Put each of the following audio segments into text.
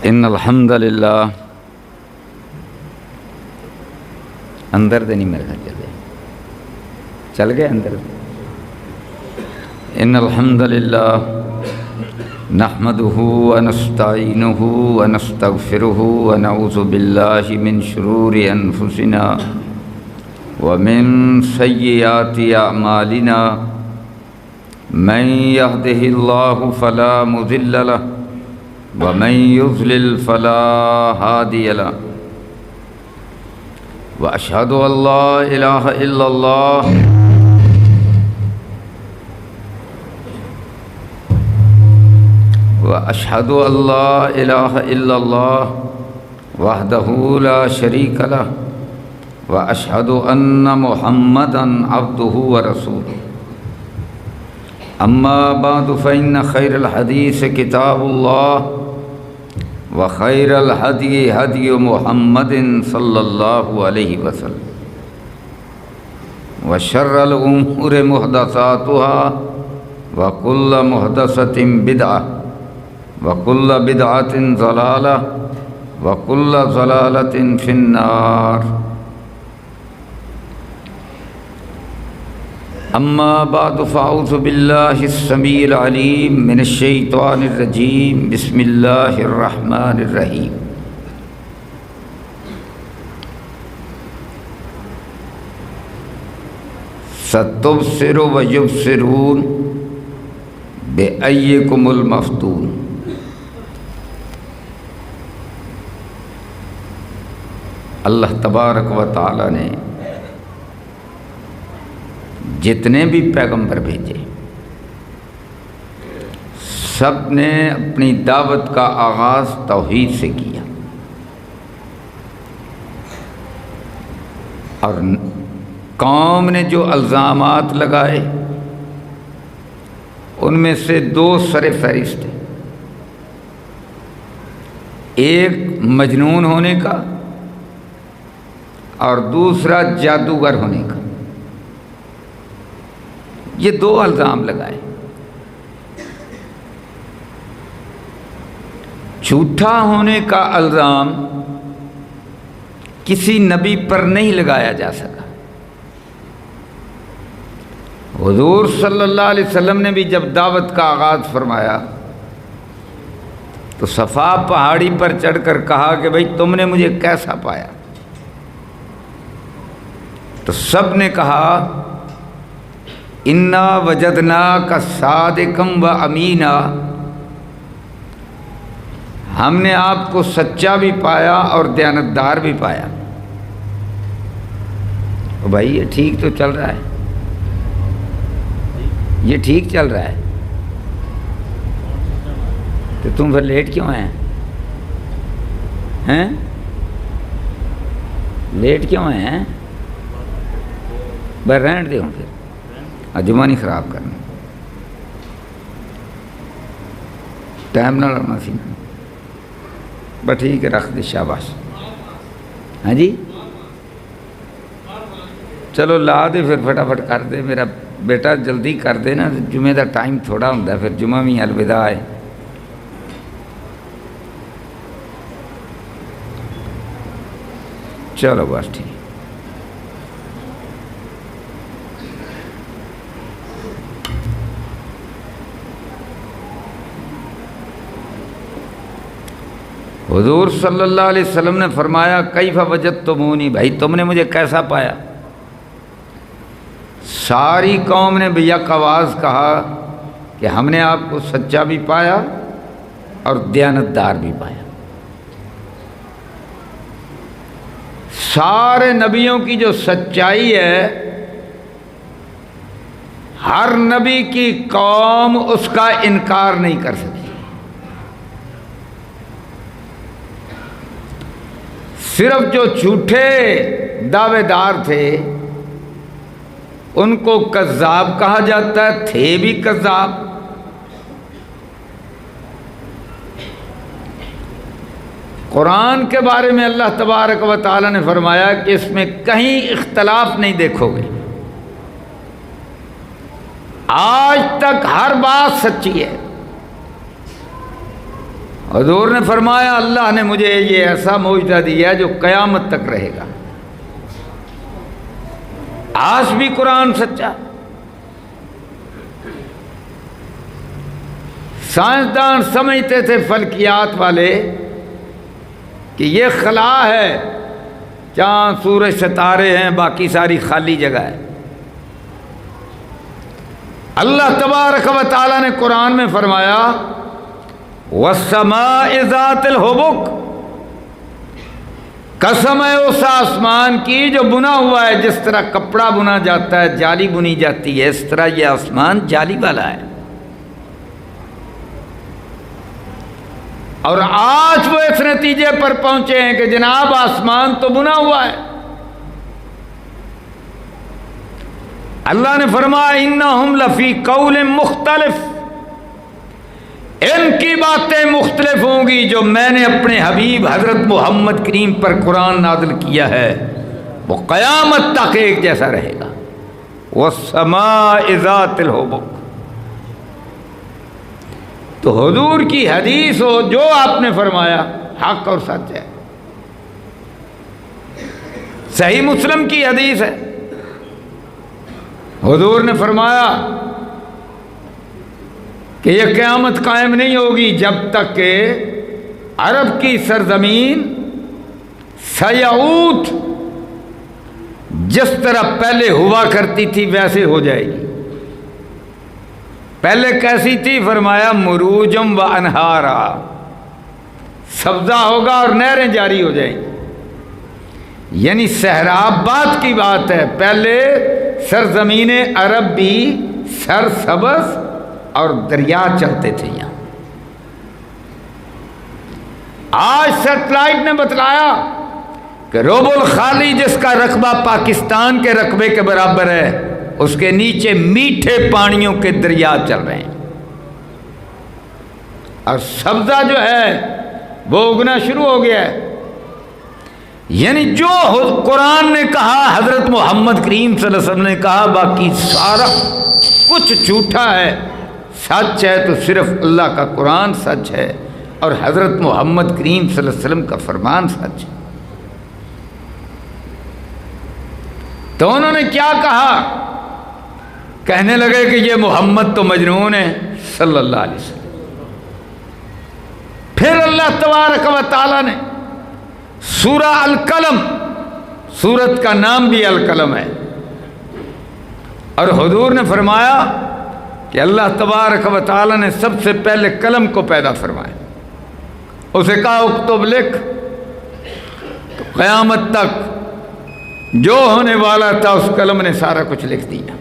ان الحمد للہ اندر دے نہیں میرے خیال چل گئے اندر ان الحمد للہ نحمده ونستعینه ونستغفره ونعوذ باللہ من شرور انفسنا ومن سیئات اعمالنا من يهده الله فلا مضل له ومن يضلل فلا هادي له وأشهد أن لا إله إلا الله وأشهد أن لا إله إلا الله وحده لا شريك له وأشهد أن محمدًا عبده ورسوله أما بعد فإن خير الحديث كتاب الله وخير الهدي هدي محمد صلى الله عليه وسلم وشر الأمور محدثاتها وكل محدثة بدعة وكل بدعة ضلالة وكل ضلالة في النار. اما بعد فاعوذ باللہ السمیع العلیم من الشیطان الرجیم بسم اللہ الرحمن الرحیم. ستبصر ویبصرون بأیکم المفتون. اللہ تبارک و تعالی نے جتنے بھی پیغمبر بھیجے سب نے اپنی دعوت کا آغاز توحید سے کیا اور قوم نے جو الزامات لگائے ان میں سے دو سر فہرست تھے. ایک مجنون ہونے کا اور دوسرا جادوگر ہونے کا. یہ دو الزام لگائے. جھوٹا ہونے کا الزام کسی نبی پر نہیں لگایا جا سکا. حضور صلی اللہ علیہ وسلم نے بھی جب دعوت کا آغاز فرمایا تو صفا پہاڑی پر چڑھ کر کہا کہ بھئی تم نے مجھے کیسا پایا؟ تو سب نے کہا انا وجدناک صادقا و امینا، ہم نے آپ کو سچا بھی پایا اور دیانتدار بھی پایا. بھائی یہ ٹھیک تو چل رہا ہے، یہ ٹھیک چل رہا ہے تو تم پھر لیٹ کیوں آئے ہیں؟ لیٹ کیوں آئے ہیں؟ بھائی رہن دے ہوں پھر جمعہ نہیں خراب کرنا. ٹائم نہ لڑنا سی. بس ٹھیک ہے رکھ دے شاباش. ہاں جی چلو لا دے پھر فٹافٹ کر دے. میرا بیٹا جلدی کر دے نا، جمعے دا ٹائم تھوڑا ہوتا ہے، پھر جمعہ بھی الوداع ہے. چلو بس ٹھیک. حضور صلی اللہ علیہ وسلم نے فرمایا کیف وجدتمونی، بھائی تم نے مجھے کیسا پایا؟ ساری قوم نے بیک آواز کہا کہ ہم نے آپ کو سچا بھی پایا اور دیانتدار بھی پایا. سارے نبیوں کی جو سچائی ہے، ہر نبی کی قوم اس کا انکار نہیں کر سکتی. صرف جو جھوٹے دعوے دار تھے ان کو کذاب کہا جاتا ہے، تھے بھی کذاب. قرآن کے بارے میں اللہ تبارک و تعالی نے فرمایا کہ اس میں کہیں اختلاف نہیں دیکھو گے. آج تک ہر بات سچی ہے. حضور نے فرمایا اللہ نے مجھے یہ ایسا معجزہ دیا جو قیامت تک رہے گا۔ آج بھی قرآن سچا۔ سائنسدان سمجھتے تھے فلکیات والے کہ یہ خلا ہے، چاند سورج ستارے ہیں، باقی ساری خالی جگہ ہے۔ اللہ تبارک و تعالیٰ نے قرآن میں فرمایا وَالسَّمَاءِ ذَاتِ الْحُبُكِ، قسم ہے اس آسمان کی جو بنا ہوا ہے، جس طرح کپڑا بنا جاتا ہے، جالی بنی جاتی ہے، اس طرح یہ آسمان جالی والا ہے۔ اور آج وہ اس نتیجے پر پہنچے ہیں کہ جناب آسمان تو بنا ہوا ہے۔ اللہ نے فرمایا اِنَّهُمْ لَفِي قَوْلٍ مُخْتَلِفٍ، ان کی باتیں مختلف ہوں گی جو میں نے اپنے حبیب حضرت محمد کریم پر قرآن نازل کیا ہے، وہ قیامت تک ایک جیسا رہے گا۔ وَالسَّمَاءِ ذَاتِ الْحُبُكِ، تو حضور کی حدیث ہو، جو آپ نے فرمایا حق اور سچ ہے۔ صحیح مسلم کی حدیث ہے، حضور نے فرمایا کہ یہ قیامت قائم نہیں ہوگی جب تک کہ عرب کی سرزمین سیعود جس طرح پہلے ہوا کرتی تھی ویسے ہو جائے گی۔ پہلے کیسی تھی؟ فرمایا مروجم و انہارا، سبزہ ہوگا اور نہریں جاری ہو جائیں گی۔ یعنی صحراباد کی بات ہے، پہلے سرزمین عرب بھی سرسبز اور دریا چلتے تھے یہاں۔ آج سیٹلائٹ نے بتلایا کہ روب الخالی جس کا رقبہ پاکستان کے رقبے کے برابر ہے، اس کے نیچے میٹھے پانیوں کے دریا چل رہے ہیں، اور سبزہ جو ہے وہ اگنا شروع ہو گیا ہے۔ یعنی جو قرآن نے کہا، حضرت محمد کریم صلی اللہ علیہ وسلم نے کہا، باقی سارا کچھ جھوٹا ہے، سچ ہے تو صرف اللہ کا قرآن سچ ہے اور حضرت محمد کریم صلی اللہ علیہ وسلم کا فرمان سچ ہے۔ تو انہوں نے کیا کہا؟ کہنے لگے کہ یہ محمد تو مجنون ہے صلی اللہ علیہ وسلم۔ پھر اللہ تبارک و تعالیٰ نے سورہ القلم، سورت کا نام بھی القلم ہے، اور حضور نے فرمایا کہ اللہ تبارک و تعالیٰ نے سب سے پہلے قلم کو پیدا فرمایا، اسے کہا اکتب لکھ، تو قیامت تک جو ہونے والا تھا اس قلم نے سارا کچھ لکھ دیا۔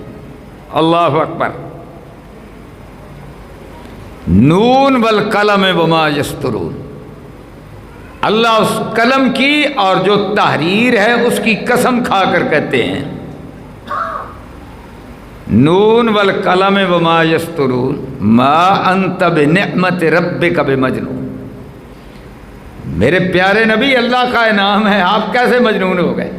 اللہ اکبر۔ نون والقلم وما یسطرون، اللہ اس قلم کی اور جو تحریر ہے اس کی قسم کھا کر کہتے ہیں نون والقلم وما یسطرون ما انت بنعمت ربک بمجنون۔ میرے پیارے نبی، اللہ کا انعام ہے، آپ کیسے مجنون ہو گئے؟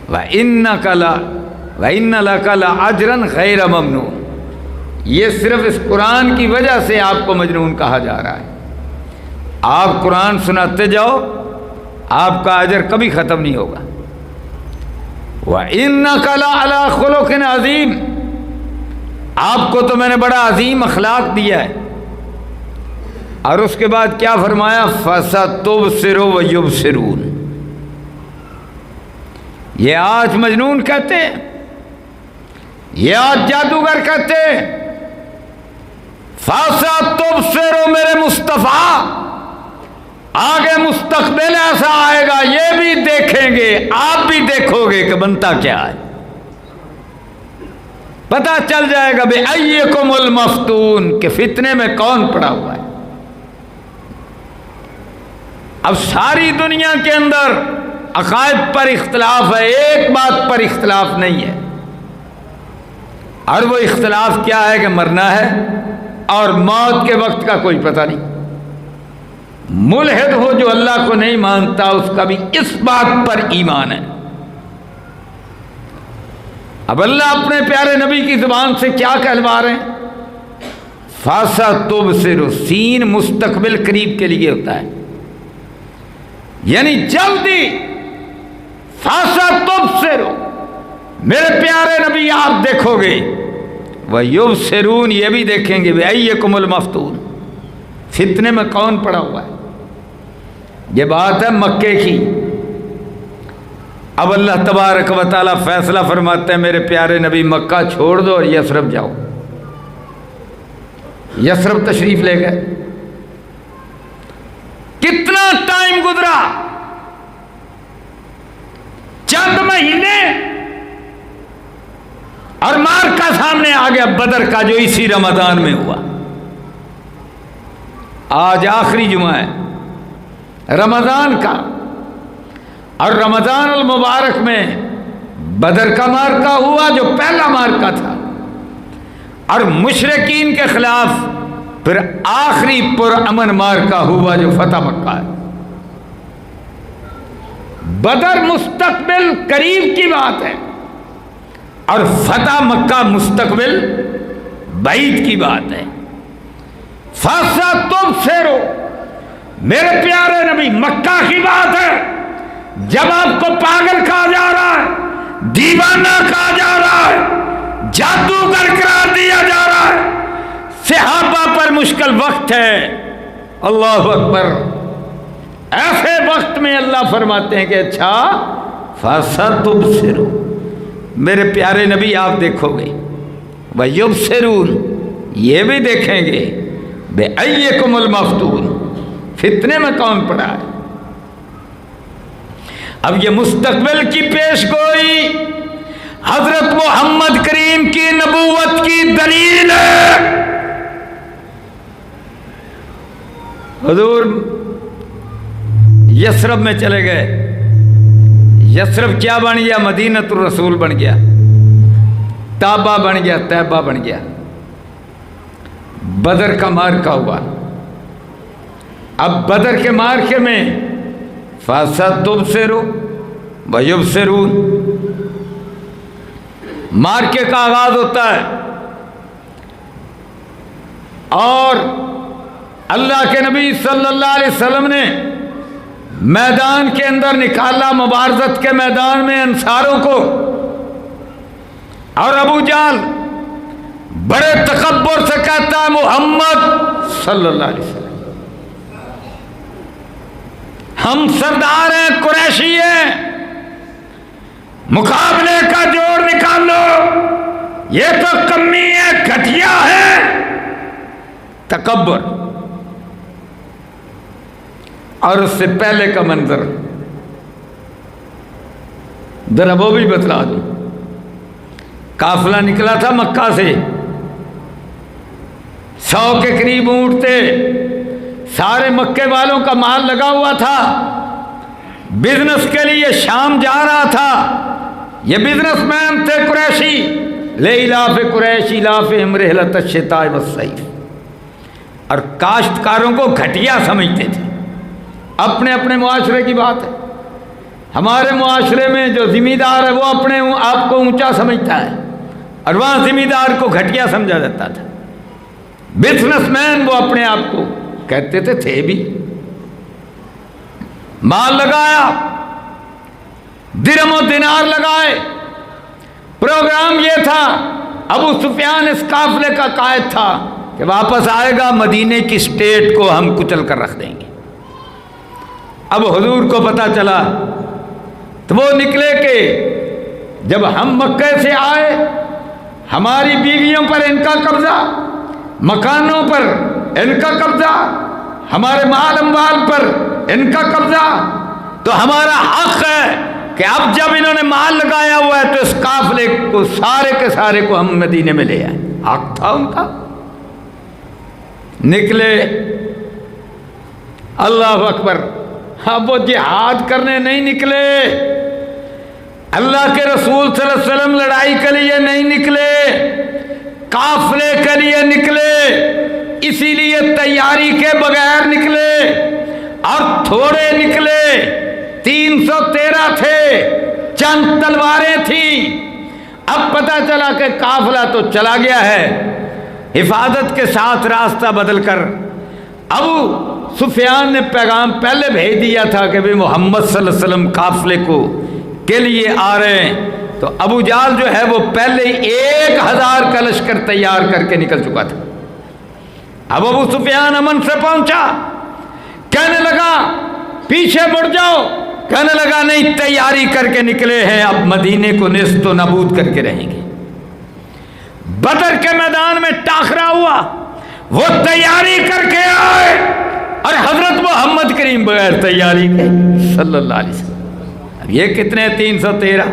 وَإِنَّ لَكَ لَأَجْرًا غَيْرَ مَمْنُونٍ، یہ صرف اس قرآن کی وجہ سے آپ کو مجنون کہا جا رہا ہے۔ آپ قرآن سناتے جاؤ، آپ کا اجر کبھی ختم نہیں ہوگا۔ وَإِنَّكَ لَعَلَىٰ خُلُقٍ عَظِيمٍ، آپ کو تو میں نے بڑا عظیم اخلاق دیا ہے۔ اور اس کے بعد کیا فرمایا؟ فَسَتُبْصِرُ وَيُبْصِرُونَ، یہ آج مجنون کہتے ہیں، یہ آج جادوگر کہتے ہیں، فَسَتُبْصِرُ میرے مصطفیٰ، آگے مستقبل ایسا آئے گا، یہ بھی دیکھیں گے، آپ بھی دیکھو گے کہ بنتا کیا ہے، پتہ چل جائے گا بِأَيِّكُمُ الْمَفْتُونَ کہ فتنے میں کون پڑا ہوا ہے۔ اب ساری دنیا کے اندر عقائد پر اختلاف ہے، ایک بات پر اختلاف نہیں ہے، اور وہ اختلاف کیا ہے کہ مرنا ہے اور موت کے وقت کا کوئی پتہ نہیں۔ ملحد ہو جو اللہ کو نہیں مانتا، اس کا بھی اس بات پر ایمان ہے۔ اب اللہ اپنے پیارے نبی کی زبان سے کیا کہلوا رہے ہیں؟ فاسا تبصر، سین مستقبل قریب کے لیے ہوتا ہے، یعنی جلدی فاسا تبصر، میرے پیارے نبی آپ دیکھو گے، وَيُبْصِرُونَ، یہ بھی دیکھیں گے بِأَيِّكُمُ الْمَفْتُونُ، فتنے میں کون پڑا ہوا ہے۔ یہ بات ہے مکے کی۔ اب اللہ تبارک و تعالیٰ فیصلہ فرماتے ہیں میرے پیارے نبی مکہ چھوڑ دو اور یثرب جاؤ۔ یثرب تشریف لے گئے۔ کتنا ٹائم گزرا؟ چند مہینے، اور مارکا سامنے آ گیا بدر کا، جو اسی رمضان میں ہوا۔ آج آخری جمعہ ہے رمضان کا، اور رمضان المبارک میں بدر کا مارکا ہوا جو پہلا مارکا تھا، اور مشرکین کے خلاف پھر آخری پرامن مارکا ہوا جو فتح مکہ ہے۔ بدر مستقبل قریب کی بات ہے، اور فتح مکہ مستقبل بعید کی بات ہے۔ فاسا تبصر، میرے پیارے نبی مکہ کی بات ہے، جب آپ کو پاگل کہا جا رہا ہے، دیوانہ کہا جا رہا ہے، جادوگر قرار دیا جا رہا ہے، صحابہ پر مشکل وقت ہے۔ اللہ اکبر۔ ایسے وقت میں اللہ فرماتے ہیں کہ اچھا فاسا تبصر، میرے پیارے نبی آپ دیکھو گے، وَيُبْصِرُونَ، یہ بھی دیکھیں گے، بِأَيِّكُمُ الْمَفْتُونُ، فتنے میں کون پڑا ہے۔ اب یہ مستقبل کی پیش گوئی حضرت محمد کریم کی نبوت کی دلیل ہے۔ حضور یثرب میں چلے گئے، یثرب کیا بن گیا؟ مدینۃ الرسول بن گیا، تابہ بن گیا، طیبہ بن گیا۔ بدر کا مارکا ہوا۔ اب بدر کے مارکے میں فاسا تبصر وَيُبْصِرُونَ، مارکے کا آغاز ہوتا ہے، اور اللہ کے نبی صلی اللہ علیہ وسلم نے میدان کے اندر نکالا، مبارزت کے میدان میں انصاروں کو، اور ابو جہل بڑے تکبر سے کہتا ہے محمد صلی اللہ علیہ وسلم، ہم سردار ہیں، قریشی ہیں، مقابلے کا جوڑ نکالو، یہ تو کمی ہے، گھٹیا ہے۔ تکبر۔ اور اس سے پہلے کا منظر ذرا وہ بھی بتلا دوں۔ قافلہ نکلا تھا مکہ سے، 100 کے قریب اونٹ تھے، سارے مکے والوں کا مال لگا ہوا تھا، بزنس کے لیے شام جا رہا تھا۔ یہ بزنس مین تھے قریشی، لِإِلَافِ قُرَيْشٍ إِيلَافِهِمْ رِحْلَةَ الشِّتَاءِ وَالصَّيْفِ، اور کاشتکاروں کو گھٹیا سمجھتے تھے۔ اپنے اپنے معاشرے کی بات ہے، ہمارے معاشرے میں جو ذمہ دار ہے وہ اپنے آپ کو اونچا سمجھتا ہے، اور وہاں ذمہ دار کو گھٹیا سمجھا جاتا تھا۔ بزنس مین وہ اپنے آپ کو کہتے تھے بھی۔ مال لگایا، درہم و دینار لگائے، پروگرام یہ تھا، ابو سفیان اس قافلے کا قائد تھا کہ واپس آئے گا، مدینے کی اسٹیٹ کو ہم کچل کر رکھ دیں گے۔ اب حضور کو پتہ چلا تو وہ نکلے کہ جب ہم مکے سے آئے، ہماری بیویوں پر ان کا قبضہ، مکانوں پر ان کا قبضہ، ہمارے مال اموال پر ان کا قبضہ، تو ہمارا حق ہے کہ اب جب انہوں نے مال لگایا ہوا ہے تو اس قافلے کو سارے کے سارے کو ہم مدینے میں لے آئے۔ حق تھا ان کا۔ نکلے، اللہ اکبر۔ اب وہ جہاد کرنے نہیں نکلے، اللہ کے رسول صلی اللہ علیہ وسلم لڑائی کے لیے نہیں نکلے، قافلے کے لیے نکلے، اسی لیے تیاری کے بغیر نکلے، اور تھوڑے نکلے، 313 تھے، چند تلواریں تھیں۔ اب پتہ چلا کہ قافلہ تو چلا گیا ہے، حفاظت کے ساتھ راستہ بدل کر ابو سفیان نے پیغام پہلے بھیج دیا تھا کہ بھی محمد صلی اللہ علیہ وسلم قافلے کو کے لیے آ رہے ہیں، تو ابو جہل جو ہے وہ پہلے ہی 1000 کا لشکر تیار کر کے نکل چکا تھا۔ اب ابو سفیان امن سے پہنچا، کہنے لگا پیچھے مڑ جاؤ، کہنے لگا نہیں، تیاری کر کے نکلے ہیں، اب مدینے کو نیست و نابود کر کے رہیں گے۔ بدر کے میدان میں ٹاکرا ہوا، وہ تیاری کر کے آئے اور حضرت محمد کریم بغیر تیاری کے صلی اللہ علیہ وسلم، اب یہ کتنے 313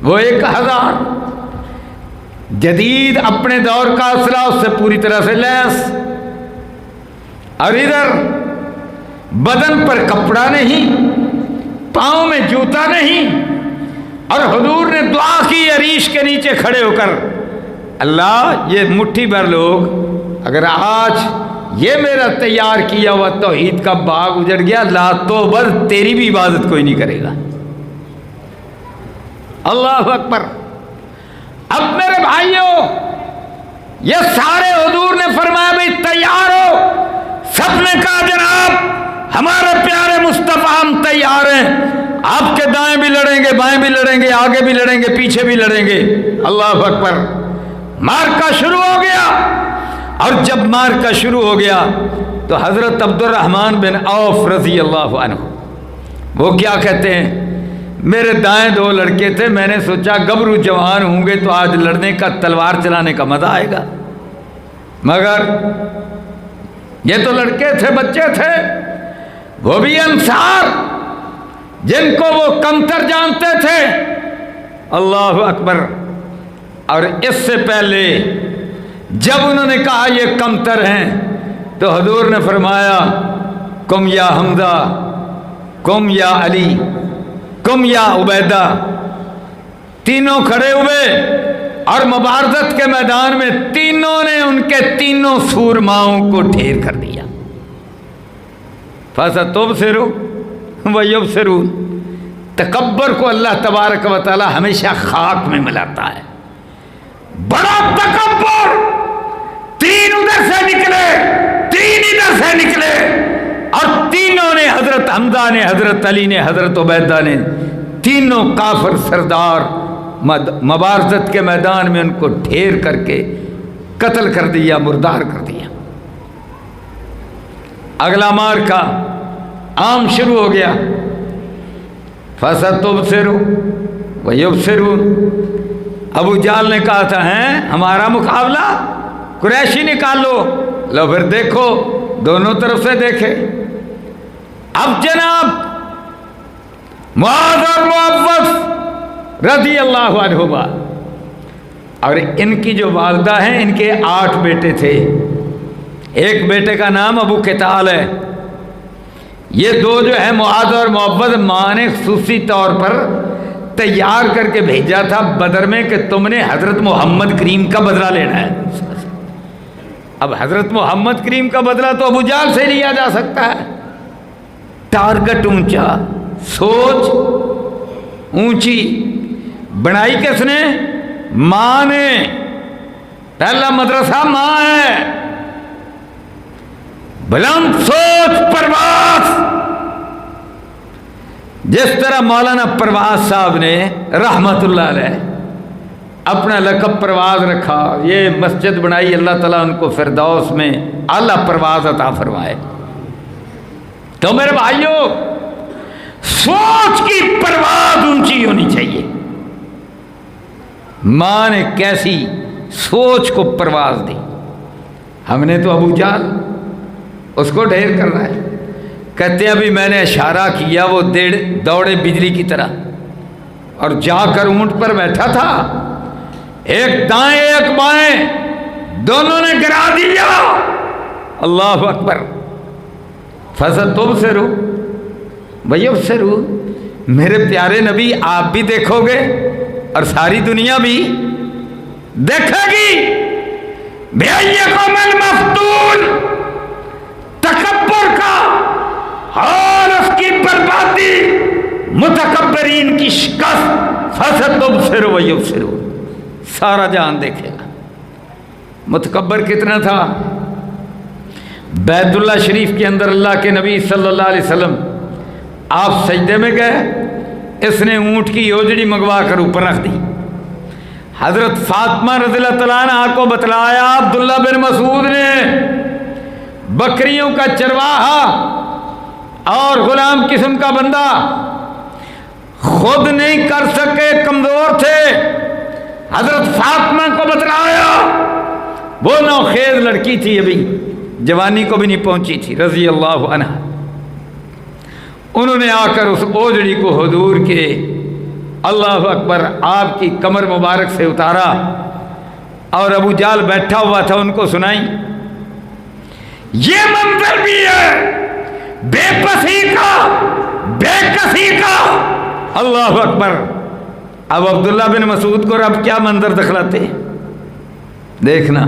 وہ 1000 جدید اپنے دور کا اسلحہ اس سے پوری طرح سے لیس، اور ادھر بدن پر کپڑا نہیں، پاؤں میں جوتا نہیں، اور حضور نے دعا کی عریش کے نیچے کھڑے ہو کر، اللہ یہ مٹھی بھر لوگ اگر آج یہ میرا تیار کیا ہوا توحید کا باغ اجڑ گیا، لا تو بس تیری بھی عبادت کوئی نہیں کرے گا۔ اللہ اکبر۔ اب میرے بھائیوں، یہ سارے حضور نے فرمایا بھئی تیار ہو، سب نے کہا جناب ہمارے پیارے مصطفیٰ ہم تیار ہیں، آپ کے دائیں بھی لڑیں گے، بائیں بھی لڑیں گے، آگے بھی لڑیں گے، پیچھے بھی لڑیں گے۔ اللہ اکبر۔ مارکا شروع ہو گیا، اور جب مارکا شروع ہو گیا تو حضرت عبد الرحمن بن عوف رضی اللہ عنہ وہ کیا کہتے ہیں، میرے دائیں 2 لڑکے تھے، میں نے سوچا گبرو جوان ہوں گے تو آج لڑنے کا، تلوار چلانے کا مزہ آئے گا، مگر یہ تو لڑکے تھے، بچے تھے، وہ بھی انصار جن کو وہ کمتر جانتے تھے۔ اللہ اکبر۔ اور اس سے پہلے جب انہوں نے کہا یہ کمتر ہیں تو حضور نے فرمایا کم یا حمزہ، کم یا علی، کم یا عبیدہ، تینوں کھڑے ہوئے اور مبارزت کے میدان میں تینوں نے ان کے تینوں سورماؤں کو ڈھیر کر دیا۔ فَسَتُبْصِرُ وَيُبْصِرُونَ۔ تکبر کو اللہ تبارک و تعالی ہمیشہ خاک میں ملاتا ہے۔ بڑا تکبر، 3 ادھر سے نکلے، 3 ادھر سے نکلے، اور تینوں نے، حضرت حمزہ نے، حضرت علی نے، حضرت عبیدہ نے، تینوں کافر سردار مبارزت کے میدان میں ان کو ڈھیر کر کے قتل کر دیا، مردار کر دیا۔ اگلا مارکا عام شروع ہو گیا۔ فَسَتُبْصِرُ وَيُبْصِرُونَ۔ ابو جہل نے کہا تھا ہیں ہمارا مقابلہ، قریشی نکالو، لو پھر دیکھو، دونوں طرف سے دیکھے۔ اب جناب معاذ اور معوذ رضی اللہ عنہما، اور ان کی جو والدہ ہیں، ان کے 8 بیٹے تھے، ایک بیٹے کا نام ابو قتال ہے۔ یہ 2 جو ہے معاذ اور معوذ، ماں نے خصوصی طور پر تیار کر کے بھیجا تھا بدر میں کہ تم نے حضرت محمد کریم کا بدلہ لینا ہے۔ اب حضرت محمد کریم کا بدلہ تو ابو جہل سے لیا جا سکتا ہے۔ ٹارگٹ اونچا، سوچ اونچی، بنائی کس نے؟ ماں نے۔ پہلا مدرسہ ماں ہے، بلند سوچ، پرواز۔ جس طرح مولانا پرواز صاحب نے رحمت اللہ علیہ اپنا لقب پرواز رکھا، یہ مسجد بنائی، اللہ تعالیٰ ان کو فردوس میں اعلیٰ پرواز عطا فرمائے۔ تو میرے بھائیوں، سوچ کی پرواز اونچی ہونی چاہیے۔ ماں نے کیسی سوچ کو پرواز دی۔ ہم نے تو ابو جہل اس کو ڈھیر کرنا ہے۔ کہتے ہیں ابھی میں نے اشارہ کیا، وہ دوڑے بجلی کی طرح، اور جا کر اونٹ پر بیٹھا تھا، ایک دائیں ایک بائیں، دونوں نے گرا دیا۔ اللہ اکبر۔ فَسَتُبْصِرُ وَيُبْصِرُونَ۔ میرے پیارے نبی، آپ بھی دیکھو گے اور ساری دنیا بھی دیکھے گی۔ بِأَيِّكُمُ الْمَفْتُونُ، تکبر کا اور اس کی بربادی، متکبرین کی شکست۔ فَسَتُبْصِرُ وَيُبْصِرُونَ۔ سارا جہان دیکھے گا۔ متکبر کتنا تھا. بیتullah شریف کے اندر اللہ کے نبی صلی اللہ علیہ وسلم آپ سجدے میں گئے, اس نے اونٹ کی یوجڑی منگوا کر اوپر رکھ دی. حضرت فاطمہ رضی اللہ تعالیٰ عنہ کو بتلایا عبداللہ بن مسعود نے بکریوں کا چرواہا اور غلام قسم کا بندہ خود نہیں کر سکے, کمزور تھے. حضرت فاطمہ کو بتلایا, وہ نوخیز لڑکی تھی, ابھی جوانی کو بھی نہیں پہنچی تھی رضی اللہ عنہ. انہوں نے آ کر اس اوجڑی کو حضور کے اللہ اکبر آپ کی کمر مبارک سے اتارا اور ابو جال بیٹھا ہوا تھا, ان کو سنائی. یہ منظر بھی ہے بے پسی کا, بے کسی کا. اللہ اکبر. اب عبداللہ بن مسعود کو رب کیا منظر دکھلاتے, دیکھنا.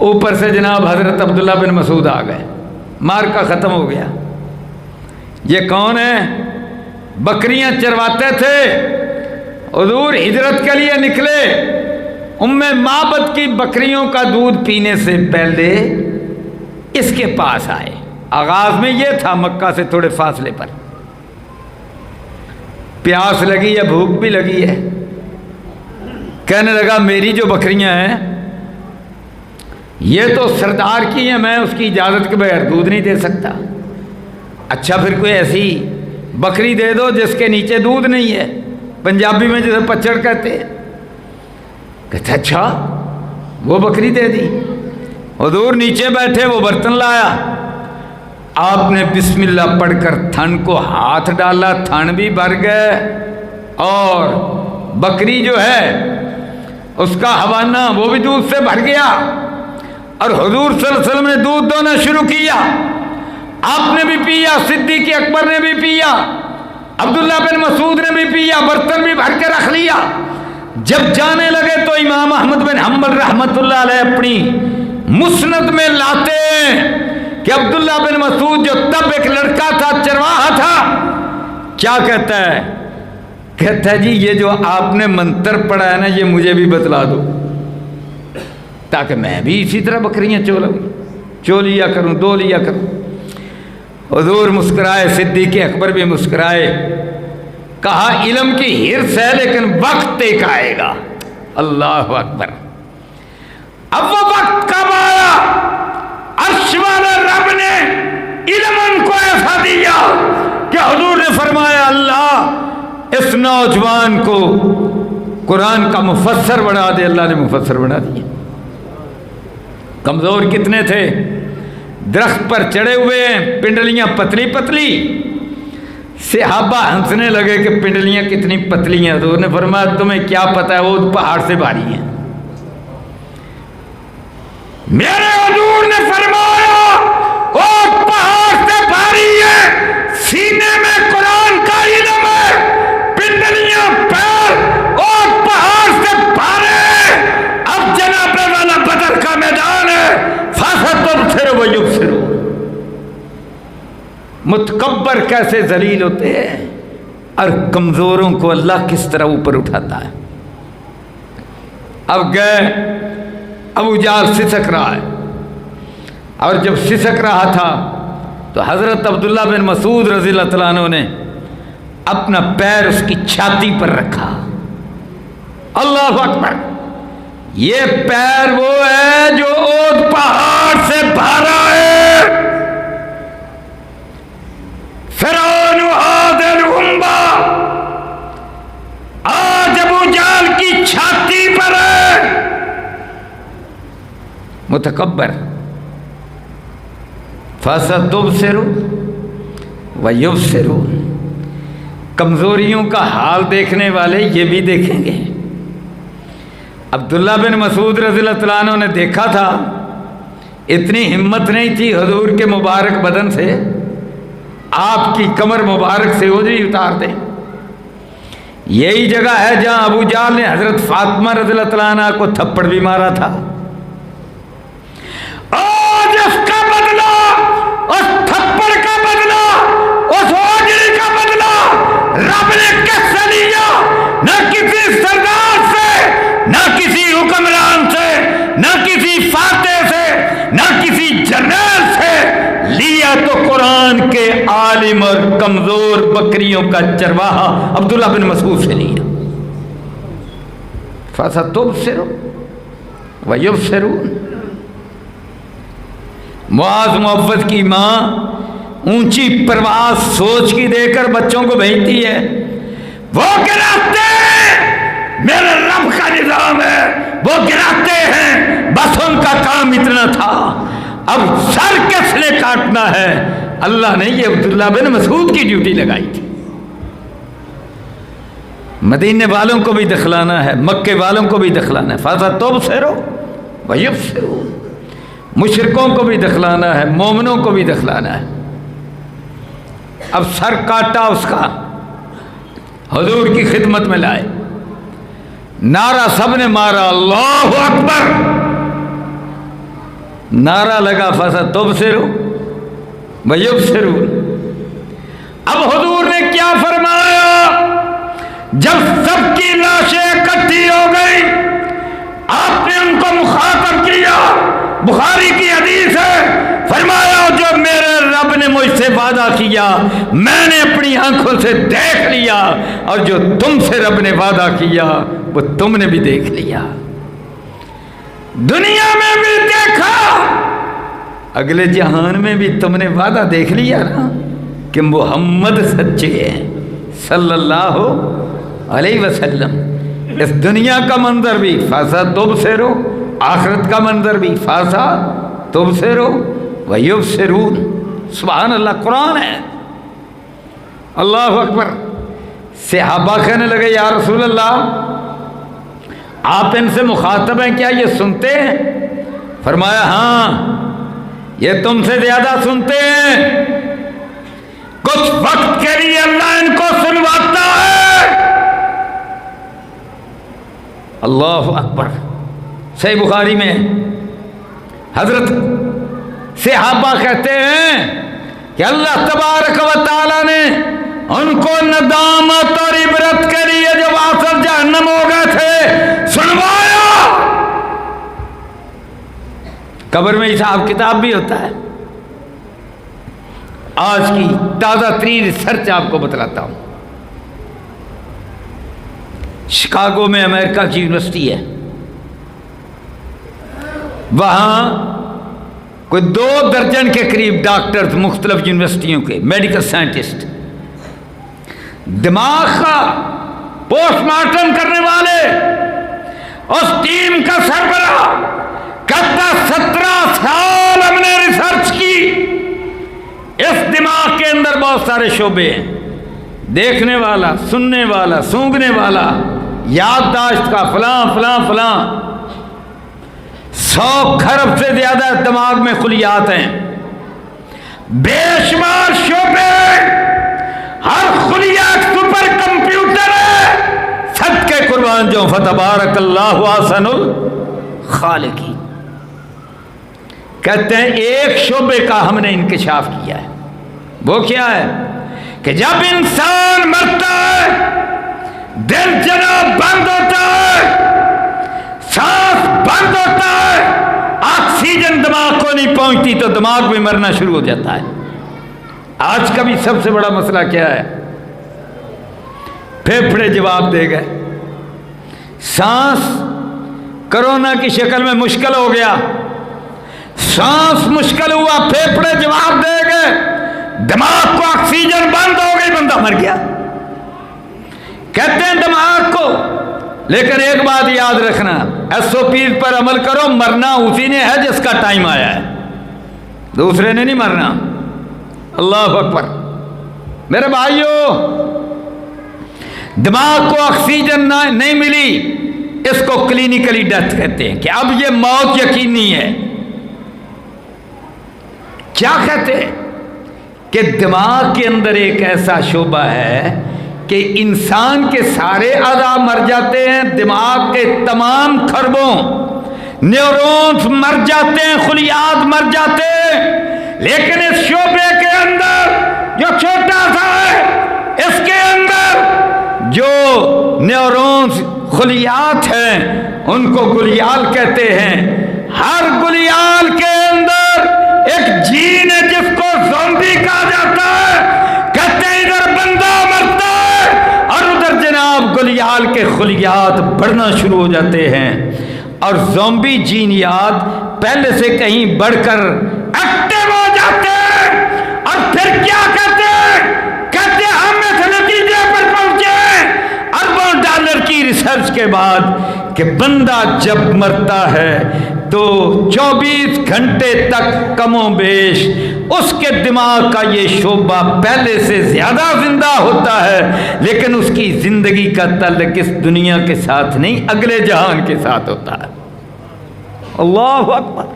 اوپر سے جناب حضرت عبداللہ بن مسعود آ گئے, مارکا ختم ہو گیا. یہ کون ہے؟ بکریاں چرواتے تھے, حضور ہجرت کے لیے نکلے, ام معبد کی بکریوں کا دودھ پینے سے پہلے اس کے پاس آئے. آغاز میں یہ تھا مکہ سے تھوڑے فاصلے پر. پیاس لگی ہے, بھوک بھی لگی ہے. کہنے لگا میری جو بکریاں ہیں یہ تو سردار کی ہیں, میں اس کی اجازت کے بغیر دودھ نہیں دے سکتا. اچھا پھر کوئی ایسی بکری دے دو جس کے نیچے دودھ نہیں ہے, پنجابی میں جسے پچڑ کہتے ہیں. کہتے اچھا, وہ بکری دے دی. حضور نیچے بیٹھے, وہ برتن لایا, آپ نے بسم اللہ پڑھ کر تھن کو ہاتھ ڈالا, تھن بھی بھر گئے اور بکری جو ہے اس کا حوانہ وہ بھی دودھ سے بھر گیا. اور حضور صلی اللہ علیہ وسلم نے دودھ دونا شروع کیا. آپ نے بھی پیا, صدیق اکبر نے بھی پیا, عبداللہ بن مسعود نے بھی پیا, برتن بھی بھر کے رکھ لیا. جب جانے لگے تو امام احمد بن حنبل رحمۃ اللہ علیہ اپنی مسند میں لاتے ہیں کہ عبداللہ بن مسعود جو تب ایک لڑکا تھا, چرواہا تھا, کیا کہتا ہے؟ کہتا ہے جی یہ جو آپ نے منتر پڑھا ہے نا یہ مجھے بھی بتلا دو تاکہ میں بھی اسی طرح بکریاں چو لیا کروں, دو لیا کروں. حضور مسکرائے, صدیق اکبر بھی مسکرائے. کہا علم کی حرص ہے لیکن وقت ایک آئے گا. اللہ اکبر. اب وہ وقت کب آیا؟ عرش والے رب نے علم ان کو ایسا دیا کہ حضور نے فرمایا اللہ اس نوجوان کو قرآن کا مفسر بنا دے. اللہ نے مفسر بنا دیا. کمزور کتنے تھے, درخت پر چڑھے ہوئے ہیں, پنڈلیاں پتلی پتلی. صحابہ ہنسنے لگے کہ پنڈلیاں کتنی پتلی ہیں. حضور نے فرمایا تمہیں کیا پتہ ہے وہ پہاڑ سے بھاری ہیں. میرے حضور نے فرمایا وہ پہاڑ سے بھاری ہے, سینے میں قرآن کا علم ہے, پنڈلیاں پیر اور پہاڑ سے بھارے. اب جناب والا بدر کا میدان ہے, فَسَتُبْصِرُ وَيُبْصِرُ. متکبر کیسے ذلیل ہوتے ہیں اور کمزوروں کو اللہ کس طرح اوپر اٹھاتا ہے. اب گئے, ابو جہل سسک رہا ہے, اور جب سسک رہا تھا تو حضرت عبداللہ بن مسعود رضی اللہ تعالیٰ عنہ نے اپنا پیر اس کی چھاتی پر رکھا. اللہ اکبر. یہ پیر وہ ہے جو اود پہاڑ سے بھارا ہے. فرعون هذه الأمة آج ابو جہل کی چھاتی پر ہے. متکبر. فَسَتُبْصِرُ وَيُبْصِرُ. کمزوریوں کا حال دیکھنے والے یہ بھی دیکھیں گے. عبداللہ بن مسعود رضی اللہ تعالیٰ عنہ نے دیکھا تھا, اتنی ہمت نہیں تھی حضور کے مبارک بدن سے آپ کی کمر مبارک سے اوجری اتار دیں. یہی جگہ ہے جہاں ابو جہل نے حضرت فاطمہ رضی اللہ تعالیٰ عنہ کو تھپڑ بھی مارا تھا. آج اس کا بدلہ, اس تھپڑ کا بدلہ, اس اوجری کا بدلہ رب نے کس سے لیا؟ نہ کسی سردار سے, نہ کسی حکمران سے, قرآن کے عالم اور کمزور بکریوں کا چرواہا عبداللہ بن مسعود سے لیا. فَسَتُبْصِرُ وَيُبْصِرُونَ. معاذ معوذ کی ماں اونچی پرواز سوچ کی دے کر بچوں کو بھیجتی ہے. وہ گراتے ہیں، میرے رب کا نظام ہے، وہ گراتے ہیں، بس ان کا کام اتنا تھا. اب سر کس نے کاٹنا ہے؟ اللہ نے یہ عبداللہ بن مسعود کی ڈیوٹی لگائی تھی. مدینے والوں کو بھی دکھلانا ہے، مکے والوں کو بھی دکھلانا ہے. فَسَتُبْصِرُ وَيُبْصِرُونَ. مشرکوں کو بھی دکھلانا ہے، مومنوں کو بھی دکھلانا ہے. اب سر کاٹا اس کا، حضور کی خدمت میں لائے، نعرہ سب نے مارا، اللہ اکبر. نعرہ لگا فَسَتُبْصِرُ وَيُبْصِرُونَ. اب حضور نے کیا فرمایا؟ جب سب کی لاشیں اکٹھی ہو گئی، آپ نے ان کو مخاطب کیا. بخاری کی حدیث ہے، فرمایا جو میرے رب نے مجھ سے وعدہ کیا میں نے اپنی آنکھوں سے دیکھ لیا، اور جو تم سے رب نے وعدہ کیا وہ تم نے بھی دیکھ لیا. دنیا میں بھی دیکھا، اگلے جہان میں بھی تم نے وعدہ دیکھ لیا نا کہ محمد سچے ہیں صلی اللہ علیہ وسلم. اس دنیا کا منظر بھی فَسَتُبْصِرُ، آخرت کا منظر بھی فَسَتُبْصِرُ وَيُبْصِرُونَ. سبحان اللہ، قرآن ہے. اللہ اکبر. صحابہ کہنے لگے یا رسول اللہ آپ ان سے مخاطب ہیں، کیا یہ سنتے ہیں؟ فرمایا ہاں یہ تم سے زیادہ سنتے ہیں، کچھ وقت کے لیے اللہ ان کو سنواتا ہے. اللہ اکبر. صحیح بخاری میں حضرت صحابہ کہتے ہیں کہ اللہ تبارک و تعالی نے ان کو ندامت اور عبرت کے لیے جب آخر جہنم ہو گئے تھے سنوایا. قبر میں حساب کتاب بھی ہوتا ہے. آج کی تازہ ترین ریسرچ آپ کو بتلاتا ہوں. شکاگو میں امریکہ کی یونیورسٹی ہے، وہاں کوئی 2 درجن کے قریب ڈاکٹرز مختلف یونیورسٹیوں کے میڈیکل سائنٹسٹ، دماغ کا پوسٹ مارٹم کرنے والے، اس ٹیم کا سربراہ کہتا 17 سال ہم نے ریسرچ کی. اس دماغ کے اندر بہت سارے شعبے ہیں، دیکھنے والا، سننے والا، سونگھنے والا، یادداشت کا، فلاں فلاں فلاں. 100 کھرب سے زیادہ دماغ میں خلیات ہیں، بے شمار شعبے، ہر خلیات سپر کمپیوٹر ہے. صدقے قربان جو فتبارک اللہ احسن الخالقین. کہتے ہیں ایک شعبے کا ہم نے انکشاف کیا ہے. وہ کیا ہے کہ جب انسان مرتا ہے دل جناب بند ہوتا ہے، سانس بند ہوتا ہے، آکسیجن دماغ کو نہیں پہنچتی تو دماغ بھی مرنا شروع ہو جاتا ہے. آج کا بھی سب سے بڑا مسئلہ کیا ہے؟ پھیپھڑے جواب دے گئے. سانس کرونا کی شکل میں مشکل ہو گیا، سانس مشکل ہوا، پھیپھڑے جواب دے گئے، دماغ کو آکسیجن بند ہو گئی، بندہ مر گیا. کہتے ہیں دماغ کو، لیکن ایک بات یاد رکھنا، SOPs پر عمل کرو، مرنا اسی نے ہے جس کا ٹائم آیا ہے، دوسرے نے نہیں مرنا. اللہ اکبر. میرے بھائیو، دماغ کو آکسیجن نہیں ملی، اس کو کلینکلی ڈیتھ کہتے ہیں کہ اب یہ موت یقینی ہے. کیا کہتے ہیں کہ دماغ کے اندر ایک ایسا شعبہ ہے کہ انسان کے سارے اعضاء مر جاتے ہیں، دماغ کے تمام کھربوں نیورونز مر جاتے ہیں، خلیات مر جاتے ہیں، لیکن اس شعبے کے اندر جو چھوٹا سا ہے، اس کے اندر جو نیورونز خلیات ہیں ان کو گلیال کہتے ہیں. ہر گلیال کے اندر ایک جین ہے جس کو زومبی کہا جاتا خلیات بڑھنا شروع ہو جاتے ہیں اور زومبی جینیات پہلے سے کہیں بڑھ کر ایکٹیو ہو جاتے ہیں، اور پھر کیا کہتے ہیں ہم اس نتیجے پر پہنچے اربوں ڈالر کی ریسرچ کے بعد کہ بندہ جب مرتا ہے تو 24 گھنٹے تک کم و بیش اس کے دماغ کا یہ شعبہ پہلے سے زیادہ زندہ ہوتا ہے، لیکن اس کی زندگی کا تعلق اس دنیا کے ساتھ نہیں، اگلے جہان کے ساتھ ہوتا ہے۔ اللہ اکبر۔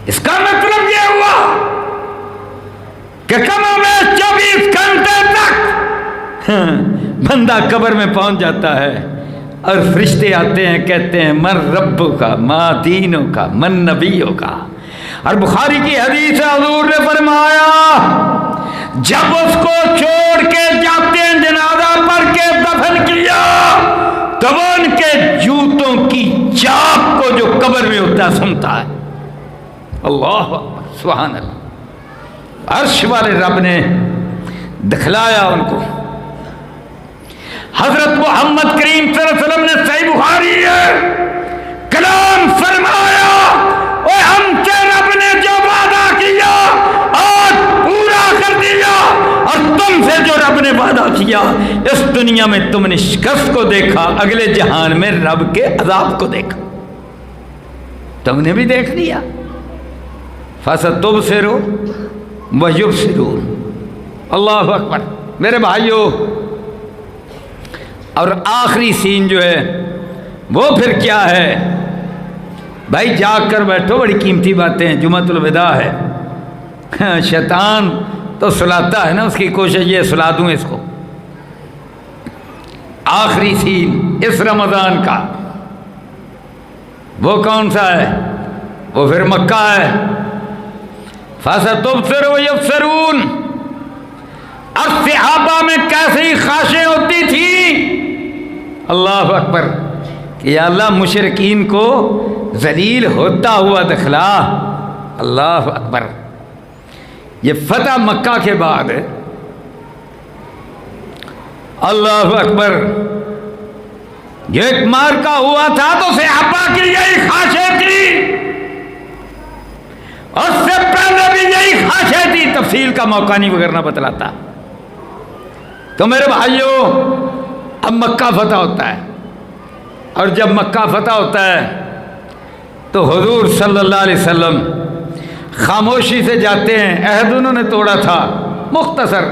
اس کا مطلب یہ ہوا کہ کم و بیش 24 گھنٹے تک بندہ قبر میں پہنچ جاتا ہے اور فرشتے آتے ہیں، کہتے ہیں من ربوں کا، ما دینوں کا، من نبیوں کا۔ اور بخاری کی حدیث ہے، حضور نے فرمایا جب اس کو چھوڑ کے جاتے ہیں جنازہ پڑھ کے دفن کیا تو وہ ان کے جوتوں کی چاپ کو جو قبر میں ہوتا سنتا ہے۔ اللہ اکبر، سبحان اللہ۔ عرش والے رب نے دکھلایا ان کو۔ حضرت محمد کریم صلی اللہ علیہ وسلم نے صحیح بخاری ہے کلام فرمایا، اے ہم سے رب نے جو وعدہ کیا آج پورا کر دیا، اور تم سے جو رب نے وعدہ کیا اس دنیا میں تم نے شکست کو دیکھا، اگلے جہان میں رب کے عذاب کو دیکھا، تم نے بھی دیکھ لیا۔ فَسَتُبْصِرُ وَيُبْصِرُونَ۔ اللہ اکبر میرے بھائیوں۔ اور آخری سین جو ہے وہ پھر کیا ہے؟ بھائی جاگ کر بیٹھو، بڑی قیمتی باتیں ہیں، جمعۃ الوداع ہے۔ شیطان تو سلاتا ہے نا، اس کی کوشش یہ سلا دوں اس کو۔ آخری سین اس رمضان کا وہ کون سا ہے؟ وہ پھر مکہ ہے۔ فَسَتُبْصِرُ وَيُبْصِرُونَ۔ اور صحابہ میں کیسی خواہشیں ہوتی تھیں، اللہ اکبر، کہ یا اللہ مشرکین کو ذلیل ہوتا ہوا دکھلا۔ اللہ اکبر۔ یہ فتح مکہ کے بعد اللہ اکبر یہ ایک معرکہ ہوا تھا تو صحابہ کی یہی خواہشیں تھی، اور اس سے پہلے بھی یہی خواہشیں تھی، تفصیل کا موقع نہیں وغیرہ بتلاتا۔ تو میرے بھائیوں اب مکہ فتح ہوتا ہے، اور جب مکہ فتح ہوتا ہے تو حضور صلی اللہ علیہ وسلم خاموشی سے جاتے ہیں۔ عہد انہوں نے توڑا تھا، مختصر،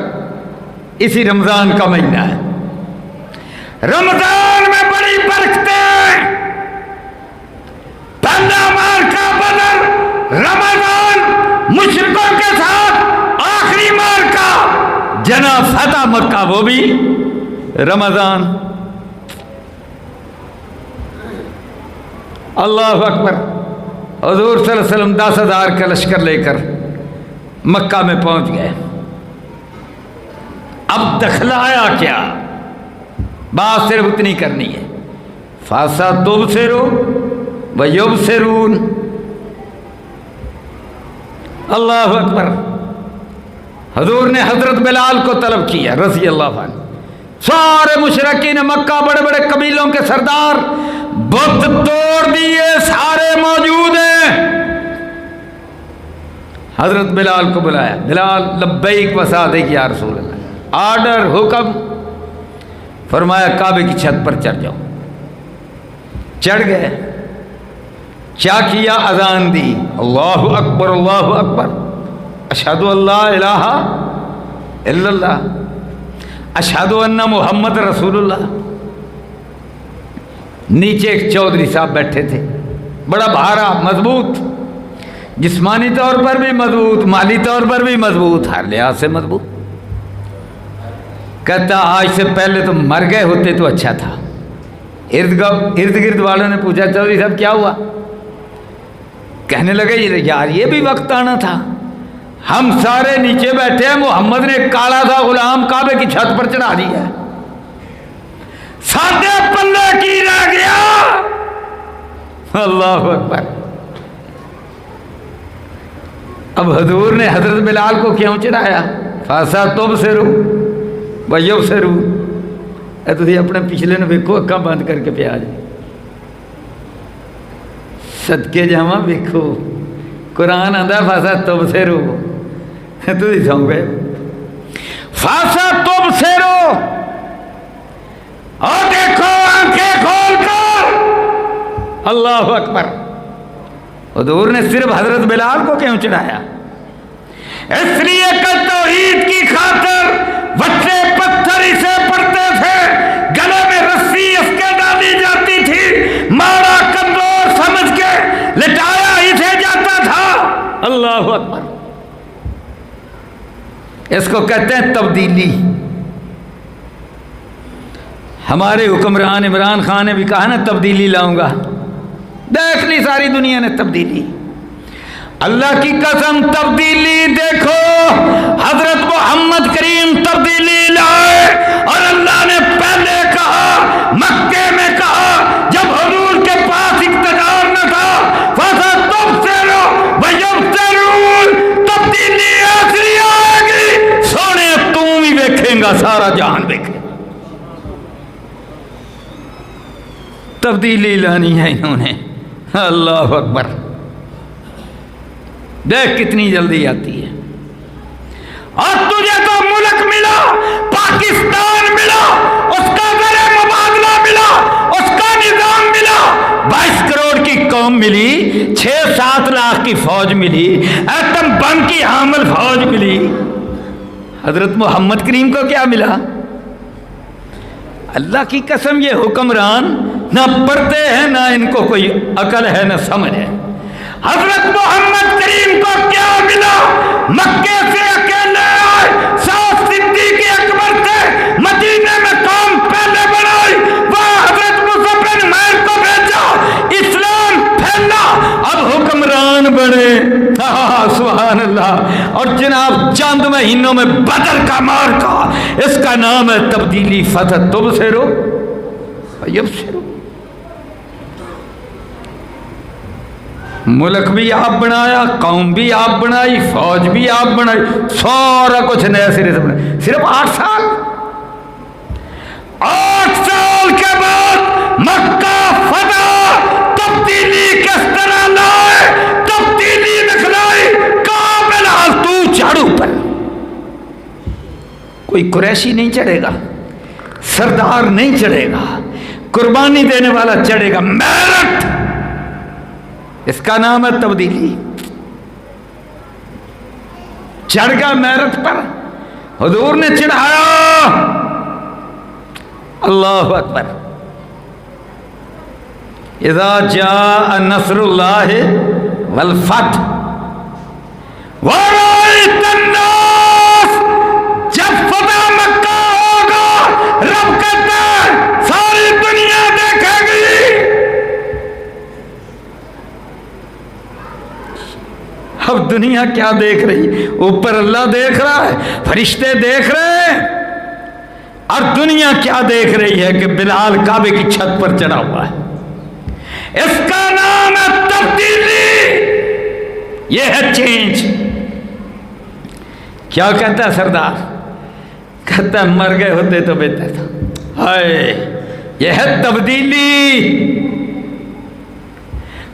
اسی رمضان کا مہینہ ہے، رمضان میں بڑی برکتیں، پہلا معرکہ بدر، رمضان مشرکوں کے ساتھ آخری معرکہ جناب فتح مکہ، وہ بھی رمضان۔ اللہ اکبر۔ حضور صلی اللہ علیہ وسلم 10,000 کا لشکر لے کر مکہ میں پہنچ گئے۔ اب دکھلایا کیا؟ بات صرف اتنی کرنی ہے، فَسَتُبْصِرُ وَيُبْصِرُونَ۔ اللہ اکبر۔ حضور نے حضرت بلال کو طلب کیا رضی اللہ عنہ۔ سارے مشرکین مکہ، بڑے بڑے قبیلوں کے سردار، بت توڑ دیے، سارے موجود ہیں۔ حضرت بلال کو بلایا، بلال لبیک وصادق یا رسول اللہ، آرڈر، حکم۔ فرمایا کعبے کی چھت پر چڑھ جاؤ۔ چڑھ گئے، کیا کیا؟ اذان دی، اللہ اکبر اللہ اکبر، اشہد ان لا الہ الا اللہ، اشہد ان محمد رسول اللہ۔ نیچے ایک چودھری صاحب بیٹھے تھے، بڑا بھارا، مضبوط، جسمانی طور پر بھی مضبوط، مالی طور پر بھی مضبوط، ہر لحاظ سے مضبوط۔ کہتا آج سے پہلے تو مر گئے ہوتے تو اچھا تھا۔ ارد گرد والوں نے پوچھا چودھری صاحب کیا ہوا؟ کہنے لگے یار یہ بھی وقت آنا تھا، ہم سارے نیچے بیٹھے ہیں، محمد نے کالا سا غلام کعبے کی چھت پر چڑھا دیا، سادے پلے کی رہ گیا۔ اللہ اکبر۔ اب حضور نے حضرت بلال کو کیوں چڑھایا؟ فَسَتُبْصِرُ وَيُبْصِرُونَ۔ تھی اپنے پچھلے نو ویکھو اکھاں بند کر کے پیا جائے صدقے جاواں ویکھو قرآن آندا فاسا تبصرو تھی سو گئے فاسا تبصرو اور دیکھو آنکھیں کھول کر اللہ اکبر حضور نے صرف حضرت بلال کو کیوں چڑھایا اس لیے کہ توحید کی خاطر بچے پتھر اسے پڑتے تھے گلے میں رسی اس کے ڈالی جاتی تھی مارا کمزور سمجھ کے لٹایا اسے جاتا تھا اللہ اکبر اس کو کہتے ہیں تبدیلی ہمارے حکمران عمران خان نے بھی کہا نا تبدیلی لاؤں گا دیکھ لی ساری دنیا نے تبدیلی اللہ کی قسم تبدیلی دیکھو حضرت محمد کریم تبدیلی لائے اور اللہ نے پہلے کہا مکے میں کہا جب حضور کے پاس اقتدار نہ تھا فَسَتُبْصِرُ وَيُبْصِرُونَ تبدیلی ایسی آئے گی سونے تم ہی دیکھیں گا سارا جہان دیکھے تبدیلی لانی ہے انہوں نے اللہ اکبر دیکھ کتنی جلدی آتی ہے اور تجھے تو ملک ملا پاکستان ملا اس کا زر مبادلہ ملا اس کا نظام ملا 22 کروڑ کی قوم ملی 6-7 لاکھ کی فوج ملی ایٹم بم کی حامل فوج ملی حضرت محمد کریم کو کیا ملا اللہ کی قسم یہ حکمران نہ پڑھتے ہیں نہ ان کو کوئی عقل ہے نہ سمجھ ہے حضرت محمد کریم کو کیا ملا مکے سے اکیلے آئے 7 صدیق اکبر تھے مدینے میں قوم پہلے بنائی وہاں حضرت مصعب بن عمیر کو بھیجا اسلام پھیلا اب حکمران بنے سبحان اللہ اور جناب چند مہینوں میں بدر کا مارکا اس کا نام ہے تبدیلی فتح تبصرو یبصرو ملک بھی آپ بنایا قوم بھی آپ بنائی فوج بھی آپ بنائی سارا کچھ نیا سرے سے بنایا صرف 8 سال 8 سال کے بعد مکہ فتح تبدیلی کس طرح لائے تبدیلی دکھلائی کہاں بلال تو جھاڑو پر کوئی قریشی نہیں چڑھے گا سردار نہیں چڑھے گا قربانی دینے والا چڑھے گا میرٹ اس کا نام ہے تبدیلی چڑھ گیا میرٹ پر حضور نے چڑھایا اللہ اکبر اذا جاء نصر اللہ والفتح ورأيت الناس جب فتح مکہ ہوگا رب کہتا ہے ساری دنیا دیکھے گی اب دنیا کیا دیکھ رہی اوپر اللہ دیکھ رہا ہے فرشتے دیکھ رہے ہیں اور دنیا کیا دیکھ رہی ہے کہ بلال کعبے کی چھت پر چڑھا ہوا ہے اس کا نام ہے تبدیلی یہ ہے چینج کیا کہتا ہے سردار کہتا ہے مر گئے ہوتے تو بہتر تھا ہائے یہ ہے تبدیلی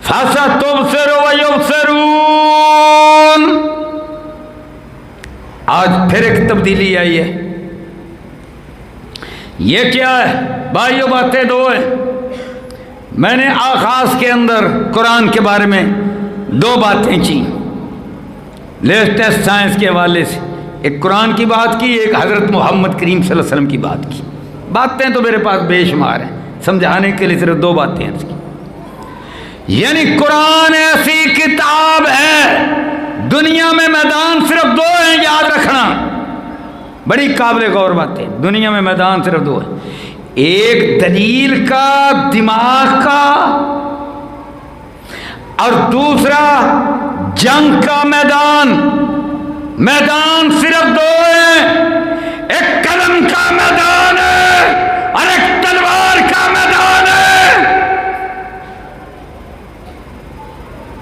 فَسَتُبْصِرُ وَيُبْصِرُونَ آج پھر ایک تبدیلی آئی ہے یہ کیا ہے بھائیو باتیں 2 ہیں میں نے آغاز کے اندر قرآن کے بارے میں 2 باتیں کی لیٹسٹ سائنس کے حوالے سے ایک قرآن کی بات کی ایک حضرت محمد کریم صلی اللہ علیہ وسلم کی بات کی باتیں تو میرے پاس بے شمار ہیں سمجھانے کے لیے صرف 2 باتیں ہیں یعنی قرآن ایسی کتاب ہے دنیا میں میدان صرف 2 ہیں یاد رکھنا بڑی قابل غور باتیں دنیا میں میدان صرف 2 ہیں ایک دلیل کا دماغ کا اور دوسرا جنگ کا میدان صرف 2 ہیں ایک قلم کا میدان ہے اور ایک تلوار کا میدان ہے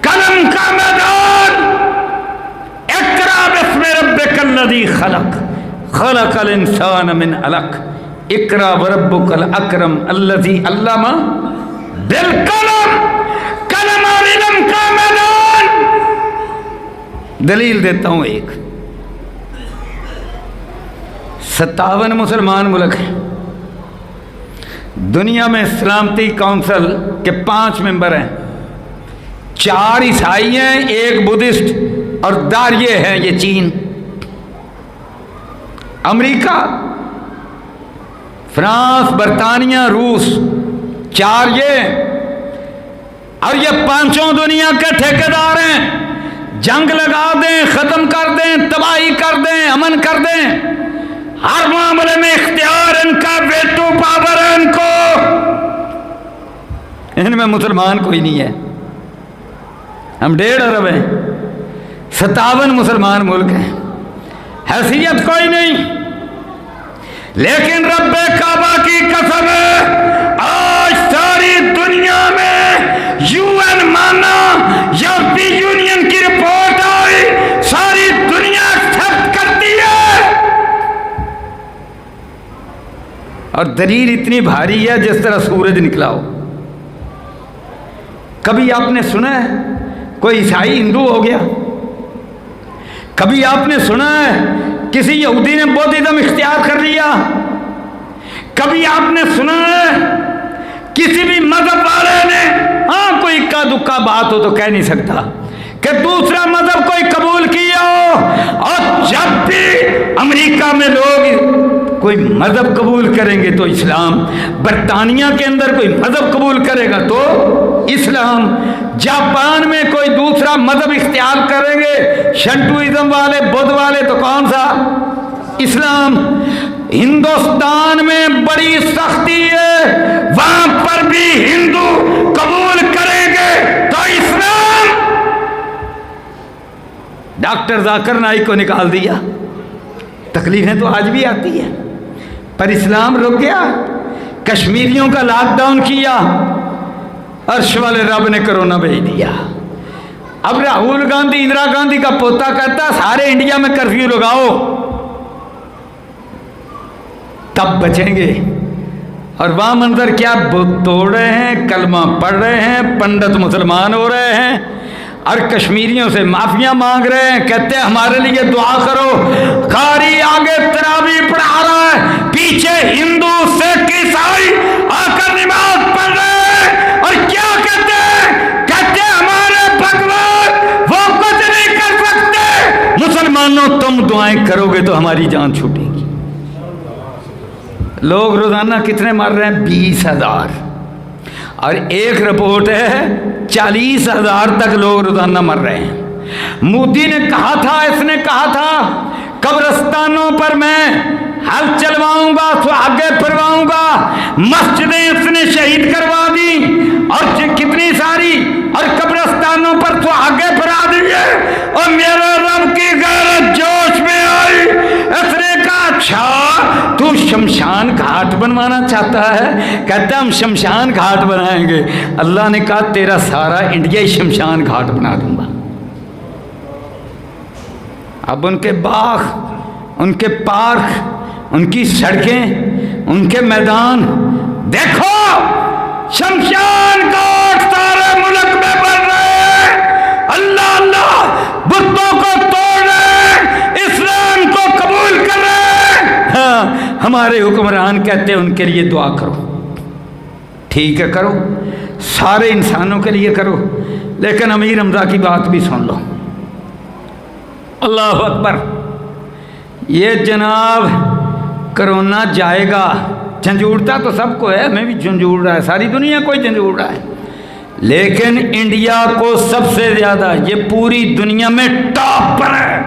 قلم کا میدان اقرأ باسم ربک الذی خلق خلق الانسان من علق اقرا وربک الاکرم الذی علم بالقلم، قلم اور علم کا میدان۔ دلیل دیتا ہوں ایک، 57 مسلمان ملک ہیں، دنیا میں سلامتی کونسل کے 5 ممبر ہیں، 4 عیسائی ہیں، 1 بدھسٹ اور داریے ہیں یہ چین، امریکہ، فرانس، برطانیہ، روس، 4 یہ، اور یہ 5 دنیا کے ٹھیکیدار ہیں، جنگ لگا دیں، ختم کر دیں، تباہی کر دیں، امن کر دیں، ہر معاملے میں اختیار ان کا، ویٹو پاور ہے ان کو، ان میں مسلمان کوئی نہیں ہے۔ ہم 1.5 ارب ہیں، 57 مسلمان ملک ہیں، حیثیت کوئی نہیں، لیکن رب کعبہ کی قسم ہے آج ساری دنیا میں UN مانا، یورپی یونین کی رپورٹ آئی، ساری دنیا ایکسپٹ کرتی ہے، اور دلیل اتنی بھاری ہے جس طرح سورج نکلا ہو۔ کبھی آپ نے سنا ہے کوئی عیسائی ہندو ہو گیا؟ کبھی آپ نے سنا ہے کسی یہودی نے بودھزم اختیار کر لیا؟ کبھی آپ نے سنا ہے کسی بھی مذہب والے نے، ہاں کوئی اکا دکا بات ہو تو کہہ نہیں سکتا کہ دوسرا مذہب کوئی قبول کیا ہو؟ اور جب بھی امریکہ میں لوگ کوئی مذہب قبول کریں گے تو اسلام، برطانیہ کے اندر کوئی مذہب قبول کرے گا تو اسلام، جاپان میں کوئی دوسرا مذہب اختیار کریں گے شنٹوئزم والے، بدھ والے، تو کون سا؟ اسلام۔ ہندوستان میں بڑی سختی ہے، وہاں پر بھی ہندو قبول کریں گے تو اسلام۔ ڈاکٹر ذاکر نائک کو نکال دیا، تکلیفیں تو آج بھی آتی ہیں، پر اسلام رک گیا؟ کشمیریوں کا لاک ڈاؤن کیا، عرش والے رب نے کرونا بھیج دیا۔ اب راہل گاندھی، اندرا گاندھی کا پوتا کہتا سارے انڈیا میں کرفیو لگاؤ، تب بچیں گے۔ اور وہاں منظر کیا، بت توڑ رہے ہیں، کلمہ پڑھ رہے ہیں، پنڈت مسلمان ہو رہے ہیں، اور کشمیریوں سے معافیاں مانگ رہے ہیں، کہتے ہیں ہمارے لیے دعا کرو۔ قاری آگے تراویح پڑھا رہا ہے، پیچھے ہندو، سکھ، عیسائی آ کر نماز پڑھ رہے ہیں، اور کیا کہتے ہیں؟ کہتے ہیں ہمارے بھگوان وہ کچھ نہیں کر سکتے، مسلمانوں تم دعائیں کرو گے تو ہماری جان چھوٹے گی۔ لوگ روزانہ کتنے مر رہے ہیں؟ 20,000، اور ایک رپورٹ ہے 40,000 تک لوگ روزانہ مر رہے ہیں۔ مودی نے کہا تھا، اس نے کہا تھا قبرستانوں پر میں ہل چلواؤں گا، سہاگے پھرواؤں گا، مسجدیں اس نے شہید کروا دی، اور کتنی ساری، اور قبرستانوں پر سہاگے پھرا دیے، اور میرے رب کی غیرت جوش میں آئی، اس نے کہا اچھا تو شمشان گھاٹ بنوانا چاہتا ہے؟ کہتا ہم شمشان گھاٹ بنائیں گے۔ اللہ نے کہا تیرا سارا انڈیا ہی شمشان گھاٹ بنا دوں گا۔ اب ان کے باغ، ان کے پارک، ان کی سڑکیں، ان کے میدان دیکھو، شمشان گھاٹ سارے ملک میں بن رہے ہیں، اللہ اللہ بتوں کو توڑ رہے ہیں، اسلام کو قبول کر رہے ہیں۔ ہاں ہمارے حکمران کہتے ہیں ان کے لیے دعا کرو، ٹھیک ہے کرو، سارے انسانوں کے لیے کرو، لیکن امیر حمزہ کی بات بھی سن لو۔ اللہ اکبر۔ یہ جناب کرونا جائے گا، جھنجھوڑتا تو سب کو ہے، ہمیں بھی جھنجھوڑ رہا ہے، ساری دنیا کو ہی جھنجھوڑ رہا ہے، لیکن انڈیا کو سب سے زیادہ، یہ پوری دنیا میں ٹاپ پر ہے۔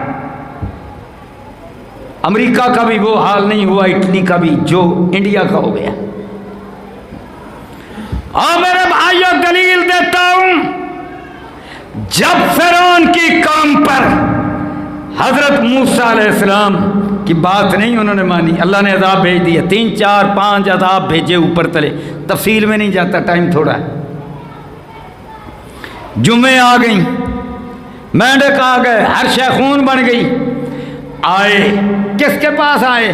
امریکہ کا بھی وہ حال نہیں ہوا، اٹلی کا بھی جو انڈیا کا ہو گیا۔ اور میرے بھائیوں دلیل دیتا ہوں، جب فرعون کی قوم پر حضرت موسیٰ علیہ السلام کی بات نہیں انہوں نے مانی، اللہ نے عذاب بھیج دیا، 3 4 5 عذاب بھیجے اوپر تلے، تفصیل میں نہیں جاتا، ٹائم تھوڑا ہے۔ جمعے آ گئیں، مینڈک آ گئے، ہر شے خون بن گئی، آئے کس کے پاس آئے؟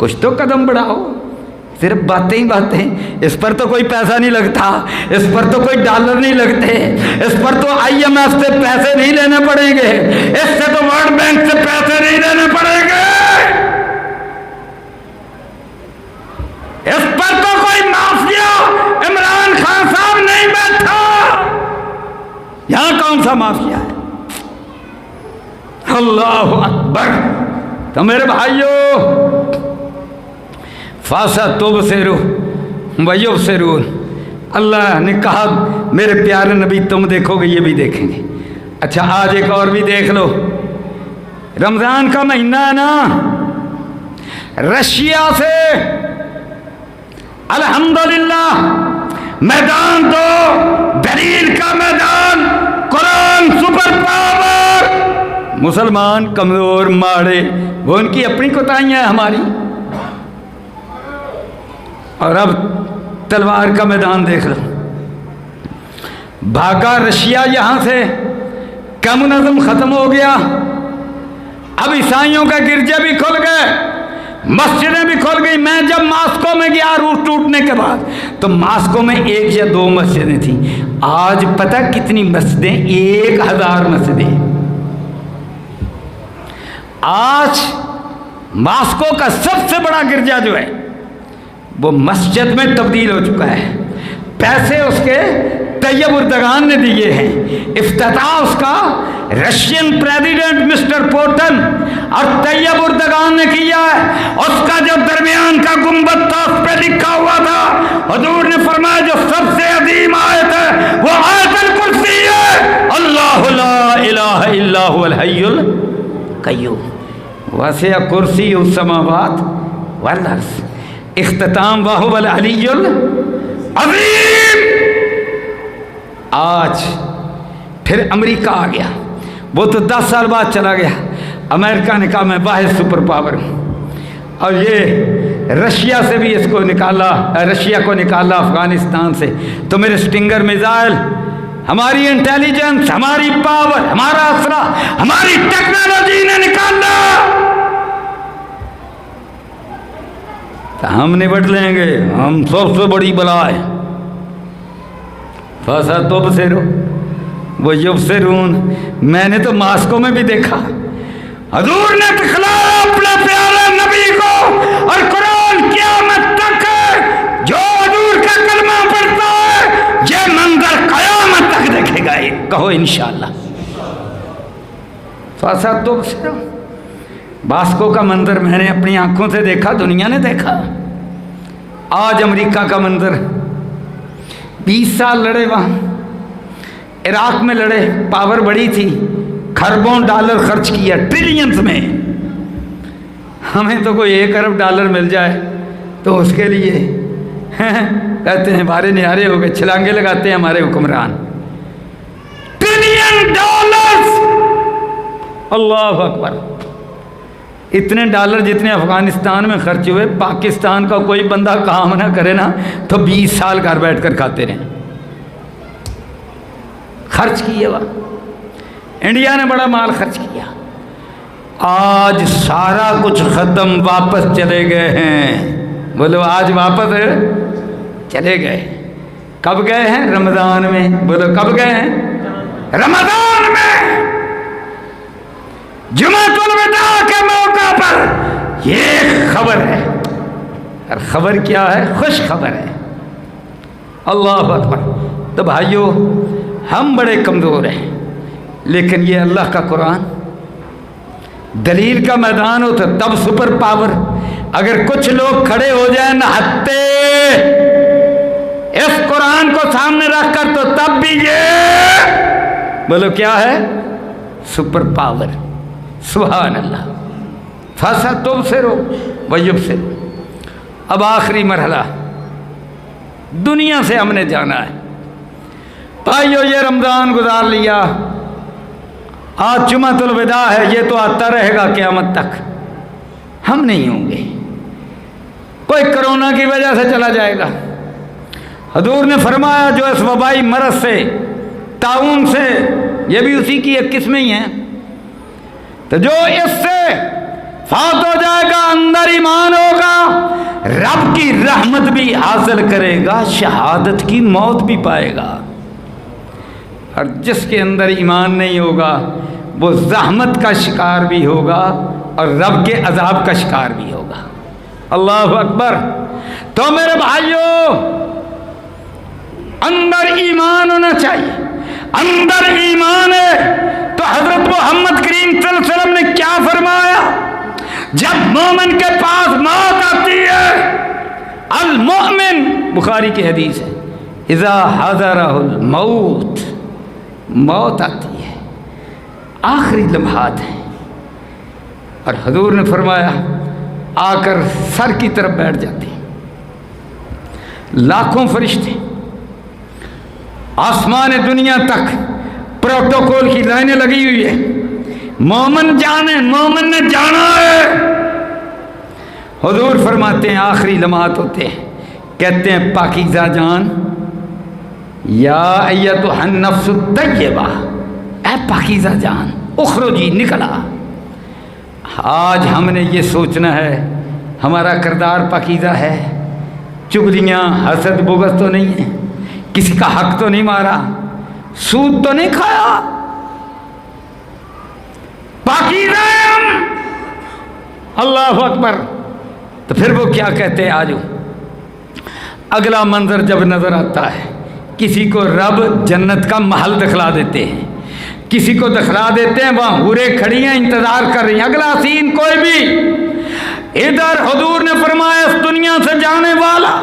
کچھ تو قدم بڑھاؤ، صرف باتیں ہی باتیں، اس پر تو کوئی پیسہ نہیں لگتا، اس پر تو کوئی ڈالر نہیں لگتے، اس پر تو IMF سے پیسے نہیں لینے پڑیں گے، اس سے تو ورلڈ بینک سے پیسے نہیں لینے پڑیں گے، اس پر تو کوئی مافیا عمران خان صاحب نہیں بیٹھا۔ یہاں کون سا مافیا ہے؟ اللہ اکبر۔ تو میرے بھائیو، فَسَتُبْصِرُ وَيُبْصِرُونَ، اللہ نے کہا میرے پیارے نبی تم دیکھو گے یہ بھی دیکھیں گے۔ اچھا آج ایک اور بھی دیکھ لو، رمضان کا مہینہ ہے نا، رشیا سے الحمدللہ میدان تو دلیل کا میدان، قرآن سپر پاور، مسلمان کمزور ماڑے، وہ ان کی اپنی کوتاہیاں ہیں ہماری، اور اب تلوار کا میدان دیکھ لو، بھاگا رشیا یہاں سے، کمیونزم ختم ہو گیا، اب عیسائیوں کا گرجے بھی کھل گئے، مسجدیں بھی کھل گئی۔ میں جب ماسکو میں گیا روس ٹوٹنے کے بعد، تو ماسکو میں 1 یا 2 مسجدیں تھیں، آج پتہ کتنی مسجدیں؟ 1000 مسجدیں۔ آج ماسکو کا سب سے بڑا گرجا جو ہے وہ مسجد میں تبدیل ہو چکا ہے، پیسے اس کے طیب اردگان نے دیے ہیں، افتتاح اس کا رشین پریزیڈنٹ مسٹر پوٹن اور طیب اردگان نے کیا ہے۔ اس کا جو درمیان کا گنبد تھا اس پہ لکھا ہوا تھا، حضور نے فرمایا جو سب سے عظیم آیت ہے وہ آیت الکرسی ہے، اللہ لا الہ الا هو الحی القیوم وسع کرسی السماوات والارض، اختتام وَهُوَ الْعَلِيُّ الْعَظِيمُ۔ آج پھر امریکہ آ گیا، وہ تو 10 سال بعد چلا گیا، امریکہ نے کہا میں واحد سپر پاور ہوں، اور یہ رشیا سے بھی اس کو نکالا، رشیا کو نکالا افغانستان سے، تو میرے سٹنگر میزائل، ہماری انٹیلیجنس، ہماری پاور، ہمارا اسلحہ، ہماری ٹیکنالوجی نے نکالا، ہم نبٹ لیں گے، ہم سب سے بڑی بلا ہے۔ فَسَتُبْصِرُ وَيُبْصِرُونَ، میں نے تو ماسکو میں بھی دیکھا، حضور نے دکھلایا اپنے پیارے نبی کو، اور قرآن قیامت تک جو حضور کا کلمہ پڑھتا ہے یہ منظر قیامت تک دیکھے گا، کہو انشاءاللہ۔ فَسَتُبْصِرُ، ماسکو کا منظر میں نے اپنی آنکھوں سے دیکھا، دنیا نے دیکھا۔ آج امریکہ کا منظر، 20 سال لڑے وہاں، عراق میں لڑے، پاور بڑی تھی، کھربوں ڈالر خرچ کیا، ٹریلینز میں، ہمیں تو کوئی 1 ارب ڈالر مل جائے تو اس کے لیے کہتے ہیں بارے نہارے ہو گئے، چھلانگے لگاتے ہیں ہمارے حکمران، ٹریلین ڈالرز، اللہ اکبر۔ اتنے ڈالر جتنے افغانستان میں خرچ ہوئے، پاکستان کا کوئی بندہ کام نہ کرے نا تو 20 سال گھر بیٹھ کر کھاتے رہیں، خرچ کیے وہاں، انڈیا نے بڑا مال خرچ کیا۔ آج سارا کچھ ختم، واپس چلے گئے ہیں، بولو آج واپس چلے گئے۔ کب گئے ہیں؟ رمضان میں، بولو کب گئے ہیں؟ رمضان میں، جمعۃ الوداع کے موقع پر یہ خبر ہے، اور خبر کیا ہے؟ خوش خبر ہے، اللہ اکبر۔ تو بھائیو ہم بڑے کمزور ہیں، لیکن یہ اللہ کا قرآن دلیل کا میدان ہو تو تب سپر پاور۔ اگر کچھ لوگ کھڑے ہو جائیں نہتے اس قرآن کو سامنے رکھ کر، تو تب بھی یہ بولو کیا ہے؟ سپر پاور، سبحان اللہ۔ فَسَتُبْصِرُ وَيُبْصِرُونَ۔ اب آخری مرحلہ، دنیا سے ہم نے جانا ہے بھائیو، یہ رمضان گزار لیا، آج جمعۃ الوداع ہے، یہ تو آتا رہے گا قیامت تک، ہم نہیں ہوں گے، کوئی کرونا کی وجہ سے چلا جائے گا۔ حضور نے فرمایا جو اس وبائی مرض سے، طاعون سے، یہ بھی اسی کی ایک قسم ہی ہے، تو جو اس سے فوت ہو جائے گا، اندر ایمان ہوگا، رب کی رحمت بھی حاصل کرے گا، شہادت کی موت بھی پائے گا۔ اور جس کے اندر ایمان نہیں ہوگا وہ زحمت کا شکار بھی ہوگا اور رب کے عذاب کا شکار بھی ہوگا۔ اللہ اکبر۔ تو میرے بھائیوں، اندر ایمان ہونا چاہیے۔ اندر ایمان ہے تو حضرت محمد کریم صلی اللہ علیہ وسلم نے کیا فرمایا؟ جب مومن کے پاس موت آتی ہے، المؤمن، بخاری کی حدیث ہے، اذا حضرہ الموت، موت آتی ہے، آخری لمحات ہیں، اور حضور نے فرمایا آ کر سر کی طرف بیٹھ جاتے ہیں، لاکھوں فرشتے آسمان دنیا تک پروٹوکول کی لائنیں لگی ہوئی ہے، مومن جانے، مومن نے جانا ہے۔ حضور فرماتے ہیں آخری لمحات ہوتے ہیں، کہتے ہیں پاکیزہ جان، یا ایتھا النفس الطیبہ، اے پاکیزہ جان، اخرجی، نکلا۔ آج ہم نے یہ سوچنا ہے ہمارا کردار پاکیزہ ہے، چغلیاں، حسد، بغض تو نہیں ہے، کسی کا حق تو نہیں مارا، سود تو نہیں کھایا، پاکیزہ ہیں ہم۔ اللہ اکبر۔ تو پھر وہ کیا کہتے ہیں؟ آجو، اگلا منظر جب نظر آتا ہے، کسی کو رب جنت کا محل دکھلا دیتے ہیں، کسی کو دکھلا دیتے ہیں وہاں حوریں کھڑی ہیں انتظار کر رہی ہیں، اگلا سین کوئی بھی۔ ادھر حضور نے فرمایا اس دنیا سے جانے والا،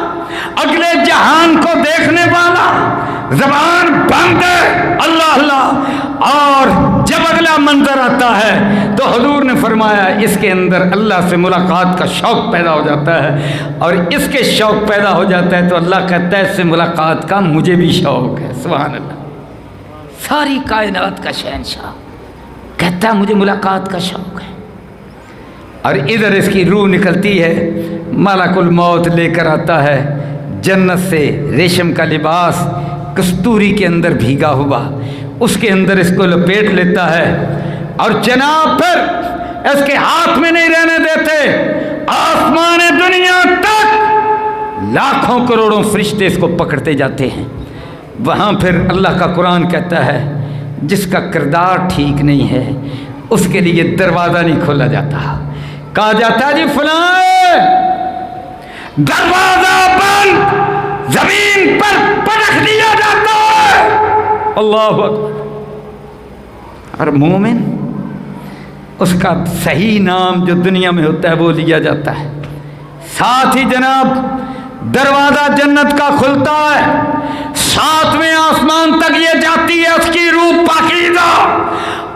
اگلے جہان کو دیکھنے والا، زبان بند ہے اللہ اللہ، اور جب اگلا منظر آتا ہے تو حضور نے فرمایا اس کے اندر اللہ سے ملاقات کا شوق پیدا ہو جاتا ہے، اور اس کے شوق پیدا ہو جاتا ہے تو اللہ کہتا ہے اس سے ملاقات کا مجھے بھی شوق ہے۔ سبحان اللہ۔ ساری کائنات کا شہنشاہ کہتا ہے مجھے ملاقات کا شوق ہے، اور ادھر اس کی روح نکلتی ہے، ملک الموت لے کر آتا ہے جنت سے ریشم کا لباس، کستوری کے اندر بھیگا ہوا، اس کے اندر اس کو لپیٹ لیتا ہے، اور جناب پھر اس کے ہاتھ میں نہیں رہنے دیتے، آسمان دنیا تک لاکھوں کروڑوں فرشتے اس کو پکڑتے جاتے ہیں۔ وہاں پھر اللہ کا قرآن کہتا ہے جس کا کردار ٹھیک نہیں ہے اس کے لیے دروازہ نہیں کھولا جاتا، کہا جاتا ہے جی فلاں دروازہ بند، زمین پر پٹک دیا جاتا ہے۔ اللہ اکبر۔ اور مومن، اس کا صحیح نام جو دنیا میں ہوتا ہے وہ لیا جاتا ہے، ساتھ ہی جناب دروازہ جنت کا کھلتا ہے، ساتویں آسمان تک یہ جاتی ہے، اس کی روح پاکیزہ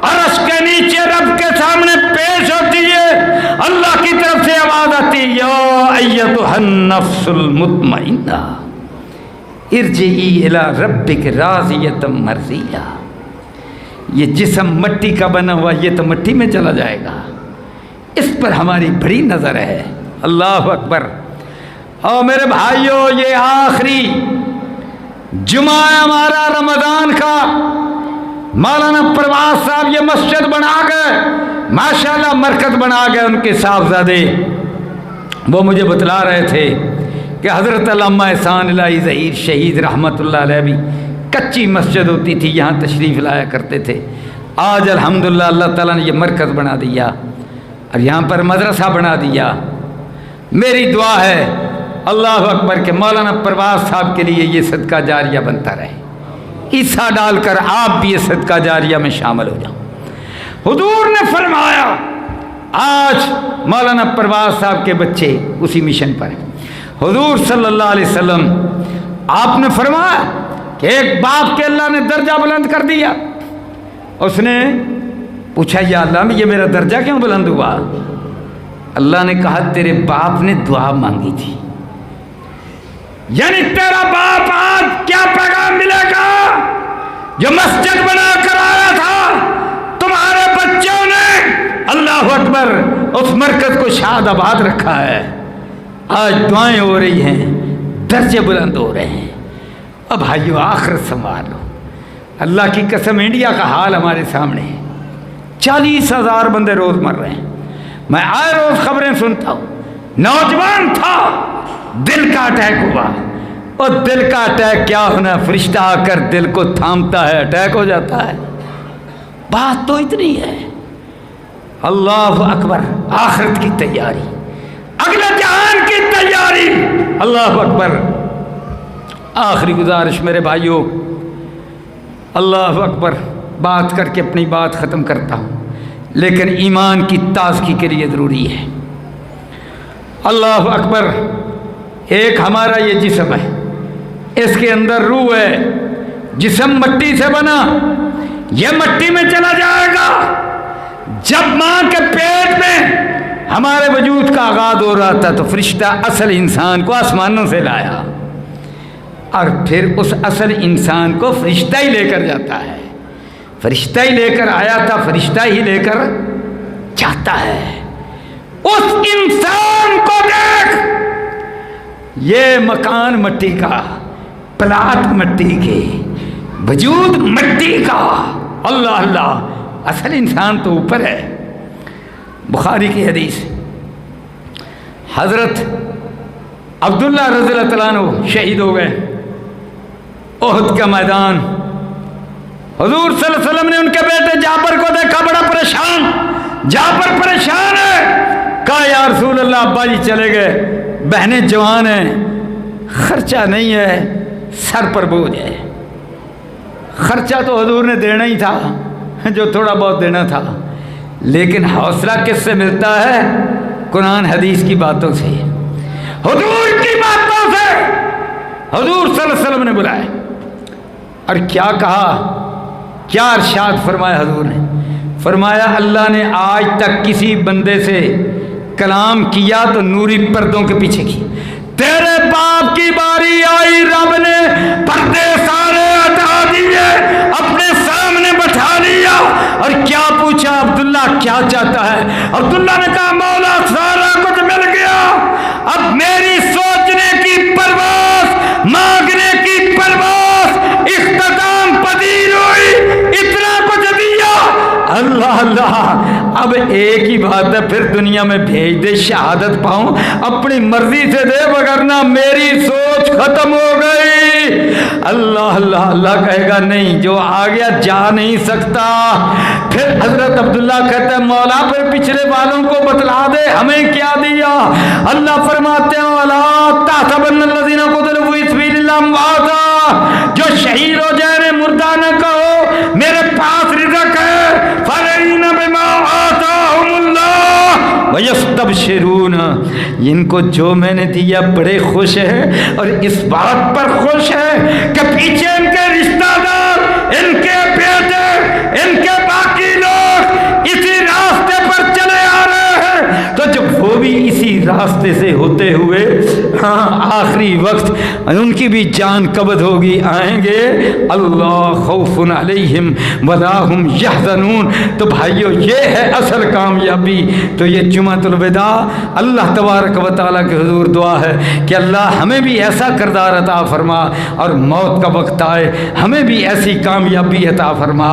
عرش کے نیچے رب کے سامنے پیش ہوتی ہے، اللہ کی طرف سے آواز آتی ہے یا ایتھا النفس المطمئنہ ارجعی الی ربک راضیۃ مرضیہ۔ یہ جسم مٹی کا بنا ہوا یہ تو مٹی میں چلا جائے گا، اس پر ہماری بڑی نظر ہے۔ اللہ اکبر۔ اور میرے بھائیوں، یہ آخری جمعہ ہے ہمارا رمضان کا، مولانا پرواز صاحب یہ مسجد بنا گئے، ماشاءاللہ مرکز بنا گئے ان کے صاحبزادے، وہ مجھے بتلا رہے تھے کہ حضرت علامہ احسان الہی ظہیر شہید رحمۃ اللہ علیہ بھی کچی مسجد ہوتی تھی، یہاں تشریف لایا کرتے تھے، آج الحمدللہ اللہ تعالیٰ نے یہ مرکز بنا دیا اور یہاں پر مدرسہ بنا دیا۔ میری دعا ہے اللہ اکبر کہ مولانا پرواز صاحب کے لیے یہ صدقہ جاریہ بنتا رہے، حصہ ڈال کر آپ بھی یہ صدقہ جاریہ میں شامل ہو جاؤ۔ حضور نے فرمایا آج مولانا پرواز صاحب کے بچے اسی مشن پر ہیں، حضور صلی اللہ علیہ وسلم آپ نے فرمایا کہ ایک باپ کے اللہ نے درجہ بلند کر دیا، اس نے پوچھا یا اللہ یہ میرا درجہ کیوں بلند ہوا؟ اللہ نے کہا تیرے باپ نے دعا مانگی تھی، یعنی تیرا باپ آج کیا پیغام ملے گا؟ جو مسجد بنا کر آیا تھا تمہارے بچوں نے اللہ اکبر اس مرکز کو شاد آباد رکھا ہے، آج دعائیں ہو رہی ہیں، درجے بلند ہو رہے ہیں۔ اب بھائیو آخرت سنبھالو، اللہ کی قسم انڈیا کا حال ہمارے سامنے ہے، 40,000 بندے روز مر رہے ہیں، میں آئے روز خبریں سنتا ہوں، نوجوان تھا، دل کا اٹیک ہوا، اور دل کا اٹیک کیا ہونا، فرشتہ آ کر دل کو تھامتا ہے، اٹیک ہو جاتا ہے۔ بات تو اتنی ہے، اللہ اکبر، آخرت کی تیاری، اگلے جہان کی تیاری، اللہ اکبر۔ آخری گزارش میرے بھائیوں، اللہ اکبر، بات کر کے اپنی بات ختم کرتا ہوں، لیکن ایمان کی تازگی کے لیے ضروری ہے۔ اللہ اکبر، ایک ہمارا یہ جسم ہے، اس کے اندر روح ہے، جسم مٹی سے بنا، یہ مٹی میں چلا جائے گا۔ جب ماں کے پیٹ میں ہمارے وجود کا آغاز ہو رہا تھا تو فرشتہ اصل انسان کو آسمانوں سے لایا، اور پھر اس اصل انسان کو فرشتہ ہی لے کر جاتا ہے، فرشتہ ہی لے کر آیا تھا، فرشتہ ہی لے کر جاتا ہے۔ اس انسان کو دیکھ، یہ مکان مٹی کا، پلاٹ مٹی کے، وجود مٹی کا، اللہ اللہ، اصل انسان تو اوپر ہے۔ بخاری کی حدیث، حضرت عبداللہ رضی اللہ تعالیٰ عنہ شہید ہو گئے، احد کا میدان۔ حضور صلی اللہ علیہ وسلم نے ان کے بیٹے جعفر کو دیکھا، بڑا پریشان، جعفر پریشان ہے، کہا یا رسول اللہ ابا جی چلے گئے، بہنیں جوان ہیں، خرچہ نہیں ہے، سر پر بوجھ ہے۔ خرچہ تو حضور نے دینا ہی تھا، جو تھوڑا بہت دینا تھا، لیکن حوصلہ کس سے ملتا ہے؟ قرآن حدیث کی باتوں سے، حضور کی باتوں سے۔ حضور صلی اللہ علیہ وسلم نے بلائے اور کیا کہا، کیا ارشاد فرمایا حضور نے؟ فرمایا اللہ نے آج تک کسی بندے سے کلام کیا تو نوری پردوں کے پیچھے کی، تیرے باپ کی باری آئی، رب نے پردے سارے ہٹا دیے، اپنے سامنے بٹھا لیا، اور کیا پوچھا عبداللہ کیا چاہتا ہے؟ عبداللہ نے کہا مولا سارا کچھ مل گیا، اب میری سوچنے کی پرواز، مانگنے کی پرواز اختتام پذیر ہوئی، اتنا کچھ دیا۔ اللہ اللہ، اب ایک ہی بات ہے، پھر دنیا میں بھیج دے، شہادت پاؤں، اپنی مرضی سے دے، وگرنہ میری سوچ ختم ہو گئی۔ اللہ اللہ، اللہ کہے گا نہیں، جو آ گیا جا نہیں سکتا۔ پھر حضرت عبداللہ کہتے ہیں مولا پھر پچھلے والوں کو بتلا دے، ہمیں کیا دیا؟ اللہ فرماتے ہیں وَلَا تَحْسَبَنَّ الَّذِينَ قُتِلُوا فِي سَبِيلِ اللَّهِ أَمْوَاتًا، جو شہید ہو جائے مردہ نہ کہو، میرے پاس رزق ہے، فَرِحِينَ بِمَا آتَاهُمُ اللَّهُ وَيَسْتَبْشِرُونَ، ان کو جو میں نے دیا بڑے خوش ہیں، اور اس بات پر خوش ہیں کہ پیچھے ان کے رشتہ دار، ان کے بیٹے، ان کے باقی لوگ اسی راستے پر چلے آ رہے ہیں، تو جب وہ بھی اسی راستے سے ہوتے ہوئے آخری وقت ان کی بھی جان قبض ہوگی، آئیں گے، اللہ خوف علیہم ولا ہم یحزنون۔ تو بھائیو یہ ہے اصل کامیابی۔ تو یہ جمعۃ الوداع، اللہ تبارک و تعالیٰ کے حضور دعا ہے کہ اللہ ہمیں بھی ایسا کردار عطا فرما، اور موت کا وقت آئے ہمیں بھی ایسی کامیابی عطا فرما۔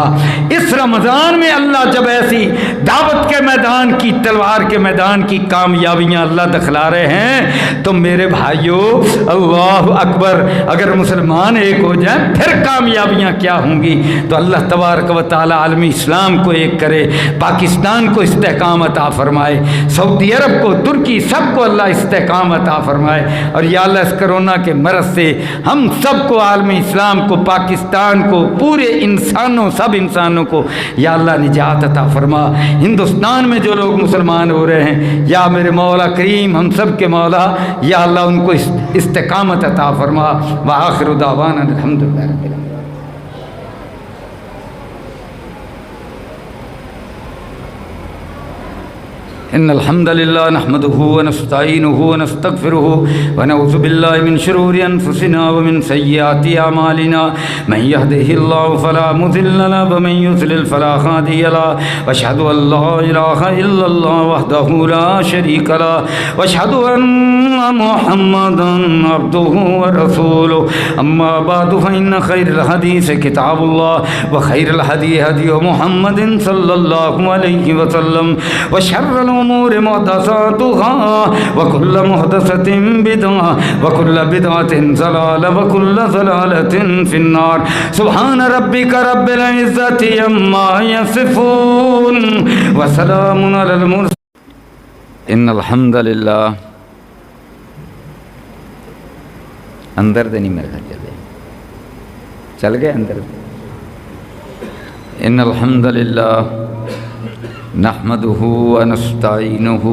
اس رمضان میں اللہ جب ایسی دعوت کے میدان کی، تلوار کے میدان کی کامیابیاں اللہ دکھلا رہے ہیں، تو میرے بھائیو اللہ اکبر، اگر مسلمان ایک ہو جائیں پھر کامیابیاں کیا ہوں گی۔ تو اللہ تبارک و تعالی عالمی اسلام کو ایک کرے، پاکستان کو استحکام عطا فرمائے، سعودی عرب کو، ترکی، سب کو اللہ استحکام عطا فرمائے، اور یا اللہ اس کرونا کے مرض سے ہم سب کو، عالمی اسلام کو، پاکستان کو، پورے انسانوں، سب انسانوں کو یا اللہ نجات عطا فرما۔ ہندوستان میں جو لوگ مسلمان ہو رہے ہیں، یا میرے مولا کریم ہم سب کے مولا، یا اللہ ان کو استقامت عطا فرما۔ وآخر دعوانا الحمدللہ رب العالمین۔ ان الحمد لله نحمده ونستعينه ونستغفره ونعوذ بالله من شرور انفسنا ومن سيئات اعمالنا، من يهده الله فلا مضل له ومن يضلل فلا هادي له، واشهد ان لا اله الا الله وحده لا شريك له، واشهد ان محمدا عبده ورسوله، اما بعد فان خير الحديث كتاب الله، وخير الهدي هدي محمد صلى الله عليه وسلم، وشر الأمور محدثاتها وكل محدثة بدعة وكل بدعة ضلالة وكل ضلالة في النار سبحان ربك رب العزة عما يصفون وسلام على المرسلين ان الحمد للہ اندر دے نہیں میرے گھر چل گئے اندر ان الحمد للہ نحمده ونستعینه